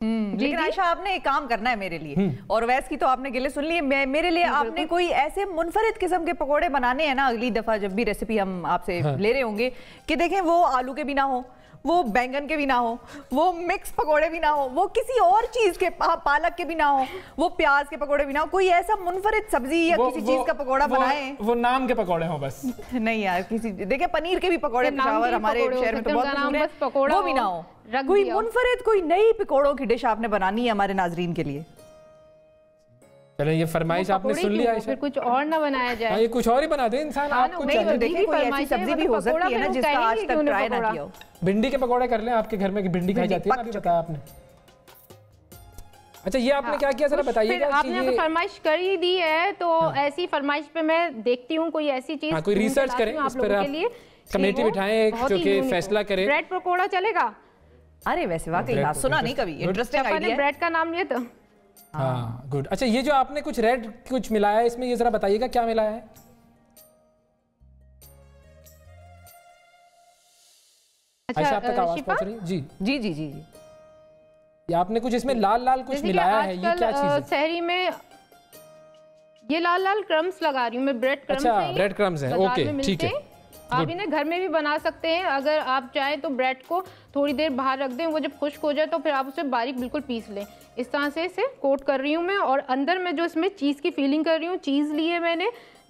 لیکن عائشہ آپ نے ایک کام کرنا ہے میرے لیے, اور ویس کی تو آپ نے گلے سن لی ہے, میرے لیے آپ نے کوئی ایسے منفرد قسم کے پکوڑے بنانے ہیں نا اگلی دفعہ جب بھی ریسیپی ہم آپ سے لے رہے ہوں گے, کہ دیکھیں وہ آلو کے بھی نہ ہوں, وہ بینگن کے بھی نہ ہو, وہ مکس پکوڑے بھی نہ ہو, وہ کسی اور چیز کے پالک کے بھی نہ ہو, وہ پیاز کے پکوڑے بھی نہ ہو, کوئی ایسا منفرد سبزی یا کسی چیز کا پکوڑا بنائیں. وہ نام کے پکوڑے ہوں بس. نہیں یار کسی دیکھیں پنیر کے بھی پکوڑے پشاور ہمارے شہر میں تو بہت مشہور ہیں, وہ بھی نہ ہو. کوئی منفرد کوئی نئی پکوڑوں کی ڈش آپ نے بنانی ہے ہمارے ناظرین کے لیے. چلیں یہ فرمائش آپ نے سن لیا, پھر کچھ اور نہ بنایا جائے. یہ کچھ اور ہی بنا دیں انسان. آپ کچھ دیکھیں کوئی ایسی سبزی بھی ہو سکتی ہے نا جس کا آج تک ٹرائی نہ کیا ہو. بھنڈی کے پکوڑے کر لیں, آپ کے گھر میں بھنڈی کھائی جاتی ہے نا, ابھی بتایا آپ نے. اچھا یہ آپ نے کیا کیا ذرا بتائیے گا. آپ نے فرمائش کر ہی دی ہے تو ایسی فرمائش پہ میں دیکھتی ہوں کوئی ایسی چیز, کوئی ریسرچ کریں اس پر, آپ کمیٹی بٹھائیں جو کہ فیصلہ کرے. بریڈ پکوڑا چلے گا. ارے ویسے واقعی سنا نہیں کبھی, انٹرسٹنگ آئیڈیا ہے. بریڈ کا نام لیا تو ہاں گڈ. اچھا یہ جو آپ نے کچھ ریڈ کچھ ملایا ہے اس میں, یہ ذرا بتائیے گا کیا ملایا ہے. اچھا آپ تک آواز پہنچ رہی ہے؟ جی جی جی جی. یہ آپ نے کچھ اس میں لال لال کچھ ملایا ہے, یہ کیا چیز ہے؟ سحری میں یہ لال لال کرمز لگا رہی ہوں میں, بریڈ کرمز. اچھا بریڈ کرمز ہیں, اوکے ٹھیک ہے. آپ انہیں گھر میں بھی بنا سکتے ہیں اگر آپ چاہیں تو. بریڈ کو تھوڑی دیر باہر رکھ دیں, وہ جب خشک ہو جائے تو پھر آپ اسے باریک بالکل پیس لیں. اس طرح سے اسے کوٹ کر رہی ہوں میں, اور اندر میں جو اس میں چیز کی فیلنگ کر رہی ہوں, چیز لی ہے میں نے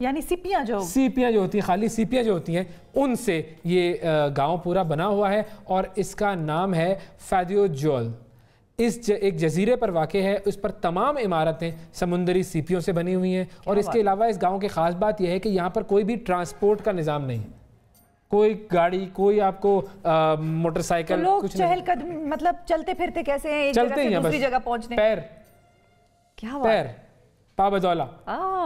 یعنی سیپیاں جو ہوتی ہیں، خالی سیپیاں جو ہوتی ہیں، ان سے یہ گاؤں پورا بنا ہوا ہے، اور اس کا نام ہے فیدیو جول۔ ایک جزیرے پر واقع ہے، اس پر تمام عمارتیں سمندری سیپیوں سے بنی ہوئی ہیں، اور اس کے علاوہ اس گاؤں کی خاص بات یہ ہے کہ یہاں پر کوئی بھی ٹرانسپورٹ کا نظام نہیں ہے، کوئی گاڑی، کوئی آپ کو موٹر سائیکل، لوگ چہل قدم مطلب چلتے پھرتے کیسے ہیں ایک جگہ سے دوسری جگہ پہنچنے؟ پیر، کیا پیر پا بدولہ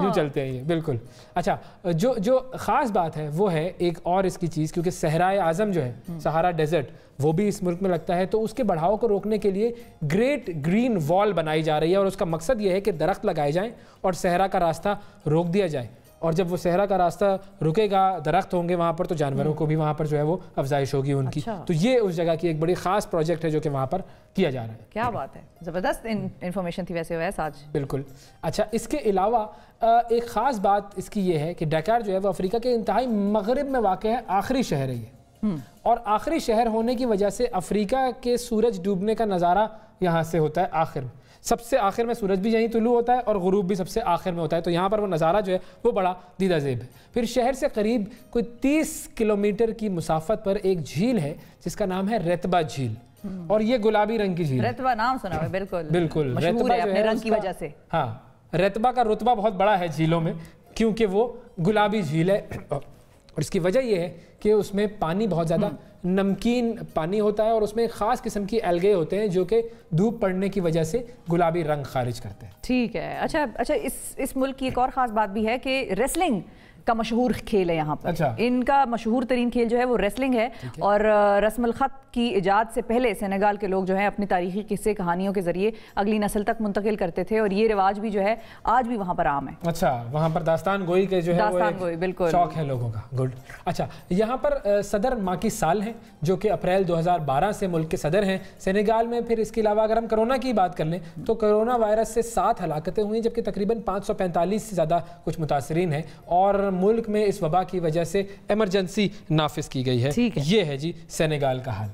یوں چلتے ہیں یہ، بالکل۔ اچھا، جو خاص بات ہے وہ ہے ایک اور اس کی چیز، کیونکہ صحرائے اعظم جو ہے، سہارا ڈیزرٹ، وہ بھی اس ملک میں لگتا ہے، تو اس کے بڑھاؤ کو روکنے کے لیے گریٹ گرین وال بنائی جا رہی ہے، اور اس کا مقصد یہ ہے کہ درخت لگائے جائیں اور صحرا کا راستہ روک دیا جائے، اور جب وہ صحرا کا راستہ رکے گا، درخت ہوں گے وہاں پر، تو جانوروں کو بھی وہاں پر جو ہے وہ افزائش ہوگی ان کی۔ تو یہ اس جگہ کی ایک بڑی خاص پروجیکٹ ہے جو کہ وہاں پر کیا جا رہا ہے۔ کیا بات ہے، زبردست انفارمیشن تھی ویسے ویسے آج۔ بالکل۔ اچھا، اس کے علاوہ ایک خاص بات اس کی یہ ہے کہ ڈیکار جو ہے وہ افریقہ کے انتہائی مغرب میں واقع ہے، آخری شہر ہے یہ، اور آخری شہر ہونے کی وجہ سے افریقہ کے سورج ڈوبنے کا نظارہ یہاں سے ہوتا ہے آخر میں، سب سے آخر میں سورج بھی یہیں طلوع ہوتا ہے اور غروب بھی سب سے آخر میں ہوتا ہے، تو یہاں پر وہ نظارہ جو ہے وہ بڑا دیدہ زیب ہے۔ پھر شہر سے قریب کوئی 30 کلومیٹر کی مسافت پر ایک جھیل ہے جس کا نام ہے ریتبا جھیل، اور یہ گلابی رنگ کی جھیل ہے۔ ریتبا نام سنا ہے، بالکل مشہور ہے اپنے رنگ کی وجہ سے۔ ہاں، ریتبا کا رتبہ بہت بڑا ہے جھیلوں میں، کیونکہ وہ گلابی جھیل ہے، اور اس کی وجہ یہ ہے کہ اس میں پانی بہت زیادہ نمکین پانی ہوتا ہے، اور اس میں ایک خاص قسم کی الگے ہوتے ہیں جو کہ دھوپ پڑنے کی وجہ سے گلابی رنگ خارج کرتے ہیں۔ ٹھیک ہے۔ اچھا، اس ملک کی ایک اور خاص بات بھی ہے کہ ریسلنگ کا مشہور کھیل ہے یہاں پر۔ ان کا مشہور ترین کھیل جو ہے وہ ریسلنگ ہے، اور رسم الخط کی ایجاد سے پہلے سینیگال کے لوگ جو ہیں اپنی تاریخی قصے کہانیوں کے ذریعے اگلی نسل تک منتقل کرتے تھے، اور یہ رواج بھی جو ہے آج بھی وہاں پر عام ہے۔ اچھا، وہاں پر داستان گوئی کے جو ہے داستان گوئی بالکل شوق ہے لوگوں کا۔ گڈ۔ اچھا، یہاں پر صدر ماکی سال ہیں جو کہ اپریل 2012 سے ملک کے صدر ہیں سینیگال میں۔ پھر اس کے علاوہ اگر ہم کرونا کی بات کر لیں تو کرونا وائرس سے 7 ہلاکتیں ہوئیں، جبکہ تقریباً 545 سے زیادہ کچھ متاثرین ہیں، اور ملک میں اس وبا کی وجہ سے ایمرجنسی نافذ کی گئی ہے۔ یہ ہے جی سینیگال کا حال۔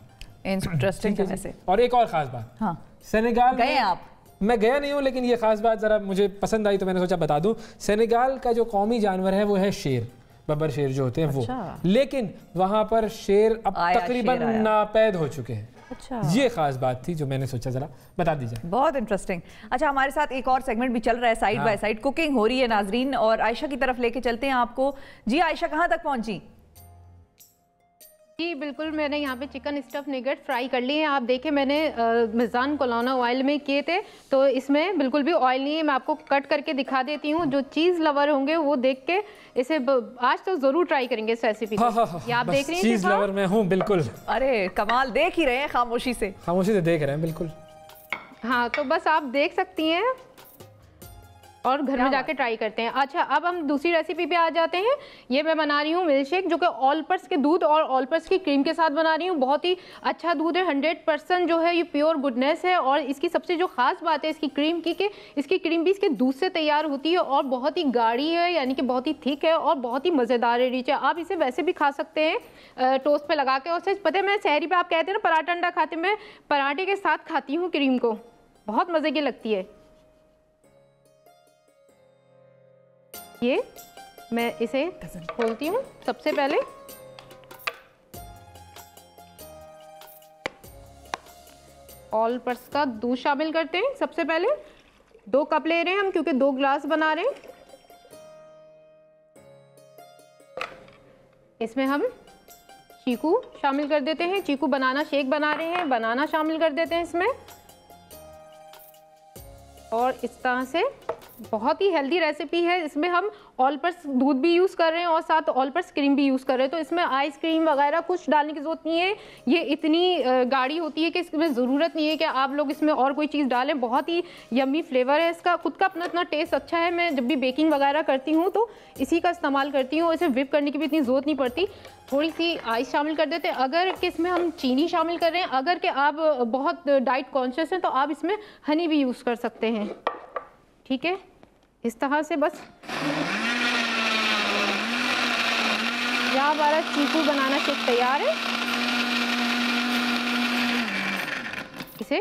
انٹرسٹنگ ہے ویسے۔ اور ایک اور خاص بات، ہاں، سینیگال گئے آپ؟ میں گیا نہیں ہوں، لیکن یہ خاص بات ذرا مجھے پسند آئی تو میں نے سوچا بتا دوں۔ سینیگال کا جو قومی جانور ہے وہ ہے شیر، ببر شیر جو ہوتے ہیں وہ، لیکن وہاں پر شیر اب تقریباً ناپید ہو چکے ہیں۔ یہ خاص بات تھی جو میں نے سوچا ذرا بتا دی جائے۔ بہت انٹرسٹنگ۔ اچھا، ہمارے ساتھ ایک اور سیگمنٹ بھی چل رہا ہے، سائیڈ بائی سائیڈ کوکنگ ہو رہی ہے ناظرین، اور عائشہ کی طرف لے کے چلتے ہیں آپ کو۔ جی عائشہ، کہاں تک پہنچی؟ جی بالکل، میں نے یہاں پہ چکن اسٹف نگٹ فرائی کر لی ہیں۔ آپ دیکھیں میں نے میزان کولانا آئل میں کیے تھے، تو اس میں بالکل بھی آئل نہیں ہے۔ میں آپ کو کٹ کر کے دکھا دیتی ہوں، جو چیز لور ہوں گے وہ دیکھ کے اسے آج تو ضرور ٹرائی کریں گے اس ریسیپی کو۔ یہ آپ دیکھ رہی ہیں چیز لور میں ہوں، بالکل۔ ارے کمال، دیکھ ہی رہے ہیں خاموشی سے دیکھ رہے ہیں، بالکل۔ ہاں، تو بس آپ دیکھ سکتی ہیں اور گھر میں جا کے ٹرائی کرتے ہیں۔ اچھا، اب ہم دوسری ریسیپی پہ آ جاتے ہیں۔ یہ میں بنا رہی ہوں ملک شیک، جو کہ آل پرس کے دودھ اور آل پرس کی کریم کے ساتھ بنا رہی ہوں۔ بہت ہی اچھا دودھ ہے، 100% جو ہے یہ پیور گڈنس ہے، اور اس کی سب سے جو خاص بات ہے اس کی کریم کی، کہ اس کی کریم بھی اس کے دودھ سے تیار ہوتی ہے، اور بہت ہی گاڑھی ہے، یعنی کہ بہت ہی تھک ہے، اور بہت ہی مزیدار ہے، ریچ ہے۔ آپ اسے ویسے بھی کھا سکتے ہیں ٹوسٹ پہ لگا کے، اور سچ پتہ ہے میں سحری پہ آپ کہتے ہیں نا پراٹھا انڈا کھاتے، میں پراٹھے کے ساتھ کھاتی ہوں کریم کو، بہت مزے کی لگتی ہے۔ یہ میں اسے کھولتی ہوں۔ سب سے پہلے آل پرس کا دودھ شامل کرتے ہیں۔ سب سے پہلے 2 کپ لے رہے ہیں ہم، کیونکہ 2 گلاس بنا رہے ہیں۔ اس میں ہم چیکو شامل کر دیتے ہیں، چیکو بنانا شیک بنا رہے ہیں، بنانا شامل کر دیتے ہیں اس میں، اور اس طرح سے بہت ہی ہیلدی ریسیپی ہے۔ اس میں ہم آل پرس دودھ بھی یوز کر رہے ہیں اور ساتھ آل پرس کریم بھی یوز کر رہے ہیں، تو اس میں آئس کریم وغیرہ کچھ ڈالنے کی ضرورت نہیں ہے۔ یہ اتنی گاڑھی ہوتی ہے کہ اس میں ضرورت نہیں ہے کہ آپ لوگ اس میں اور کوئی چیز ڈالیں۔ بہت ہی یمی فلیور ہے اس کا، خود کا اپنا ٹیسٹ اچھا ہے۔ میں جب بھی بیکنگ وغیرہ کرتی ہوں تو اسی کا استعمال کرتی ہوں، اسے وپ کرنے کی بھی اتنی ضرورت نہیں پڑتی۔ تھوڑی سی آئس شامل کر دیتے ہیں، اگر کہ اس میں ہم چینی شامل کر رہے ہیں، اگر کہ آپ بہت ڈائٹ کانشیس ہیں تو آپ اس میں ہنی بھی یوز کر سکتے ہیں۔ ٹھیک ہے، اس طرح سے بس یہاں ہمارا چیکو بنانا شیک تیار ہے۔ اسے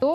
2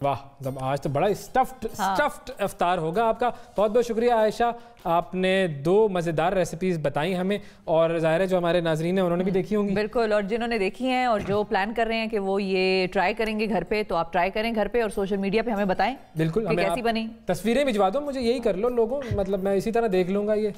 واہ، جب آج تو بڑا اسٹفڈ افطار ہوگا آپ کا. بہت بہت شکریہ عائشہ، آپ نے 2 مزیدار ریسیپیز بتائیں ہمیں، اور ظاہر ہے جو ہمارے ناظرین ہیں انہوں نے بھی دیکھی ہوں گی. بالکل، اور جنہوں نے دیکھی ہیں اور جو پلان کر رہے ہیں کہ وہ یہ ٹرائی کریں گے گھر پہ، تو آپ ٹرائی کریں گھر پہ اور سوشل میڈیا پہ ہمیں بتائیں بالکل کہ کیسی بنی. تصویریں بھجوا دو مجھے، یہی کر لو لوگوں، مطلب میں اسی طرح دیکھ لوں گا یہ،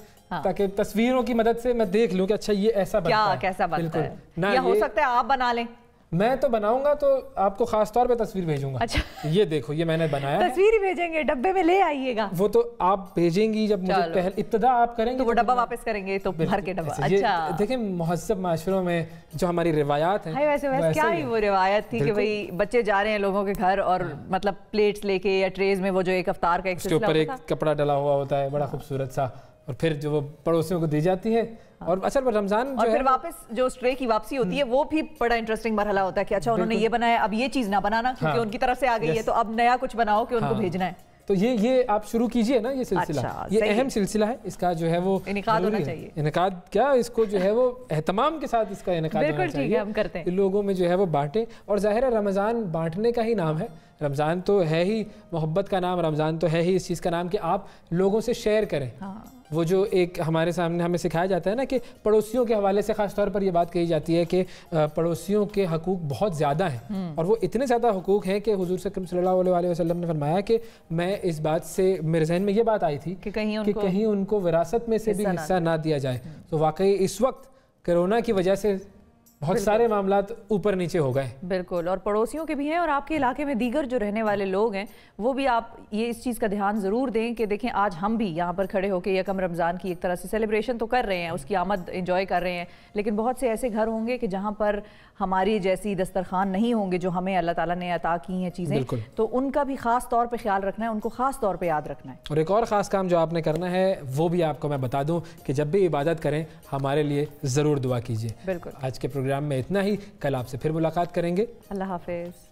تاکہ تصویروں کی مدد سے میں دیکھ لوں کہ اچھا یہ ایسا بنتا ہے، کیسا بنتا ہے. یا ہو سکتا ہے آپ بنا لیں. میں تو بناؤں گا تو آپ کو خاص طور پہ تصویر بھیجوں گا. اچھا، یہ دیکھو یہ میں نے بنایا ہے. تصویر ہی بھیجیں گے، ڈبے میں لے آئیے گا. وہ تو آپ بھیجیں گی جب مجھے پہلے ابتدا آپ کریں گے تو وہ ڈبہ واپس کریں گے تو بھر کے ڈبہ. اچھا دیکھیں مہذب معاشروں میں جو ہماری روایات ہیں، ویسے کیا ہی وہ روایت تھی کہ بھائی بچے جا رہے ہیں لوگوں کے گھر اور مطلب پلیٹس لے کے یا ٹریز میں وہ جو ایک افطار کا ایک سلسلہ ہوتا ہے، اس کے اوپر ایک کپڑا ڈلا ہوا ہوتا ہے بڑا خوبصورت سا، اور پھر جو وہ پڑوسیوں کو دی جاتی ہے. اور اصل میں رمضان اور پھر واپس جو اسٹرے کی واپسی ہوتی ہے وہ بھی بڑا انٹرسٹنگ مرحلہ ہوتا ہے کہ اچھا انہوں نے یہ بنایا، اب یہ چیز نہ بنانا کیونکہ ان کی طرف سے آ گئی ہے، تو اب نیا کچھ بناؤ کہ ان کو بھیجنا ہے. تو یہ آپ شروع کیجئے نا، یہ سلسلہ یہ اہم سلسلہ ہے، اس کا جو ہے وہ انعقاد ہونا چاہیے. انعقاد کیا، اس کو جو ہے وہ اہتمام کے ساتھ اس کا انعقاد ہونا چاہیے. ٹھیک ہے، ہم کرتے ہیں. لوگوں میں جو ہے وہ بانٹیں. اور ظاہر ہے رمضان بانٹنے کا ہی نام ہے. رمضان تو ہے ہی محبت کا نام، رمضان تو ہے ہی اس چیز کا نام کہ آپ لوگوں سے شیئر کریں. وہ جو ایک ہمارے سامنے ہمیں سکھایا جاتا ہے نا کہ پڑوسیوں کے حوالے سے خاص طور پر یہ بات کہی جاتی ہے کہ پڑوسیوں کے حقوق بہت زیادہ ہیں، اور وہ اتنے زیادہ حقوق ہیں کہ حضور اکرم صلی اللہ علیہ وسلم نے فرمایا کہ میں اس بات سے میرے ذہن میں یہ بات آئی تھی کہ کہیں ان کو وراثت میں سے بھی حصہ نہ دیا جائے. تو واقعی اس وقت کرونا کی وجہ سے بہت سارے معاملات اوپر نیچے ہو گئے. بالکل، اور پڑوسیوں کے بھی ہیں اور آپ کے علاقے میں دیگر جو رہنے والے لوگ ہیں وہ بھی آپ یہ اس چیز کا دھیان ضرور دیں کہ دیکھیں آج ہم بھی یہاں پر کھڑے ہو کے یکم رمضان کی ایک طرح سے سیلیبریشن تو کر رہے ہیں، اس کی آمد انجوائے کر رہے ہیں، لیکن بہت سے ایسے گھر ہوں گے کہ جہاں پر ہماری جیسی دسترخوان نہیں ہوں گے جو ہمیں اللہ تعالیٰ نے عطا کی ہیں چیزیں، تو ان کا بھی خاص طور پہ خیال رکھنا ہے، ان کو خاص طور پہ یاد رکھنا ہے. اور ایک اور خاص کام جو آپ نے کرنا ہے وہ بھی آپ کو میں بتا دوں کہ جب بھی عبادت کریں ہمارے لیے ضرور دعا کیجیے. بالکل. آج کے پروگرام میں اتنا ہی، کل آپ سے پھر ملاقات کریں گے. اللہ حافظ.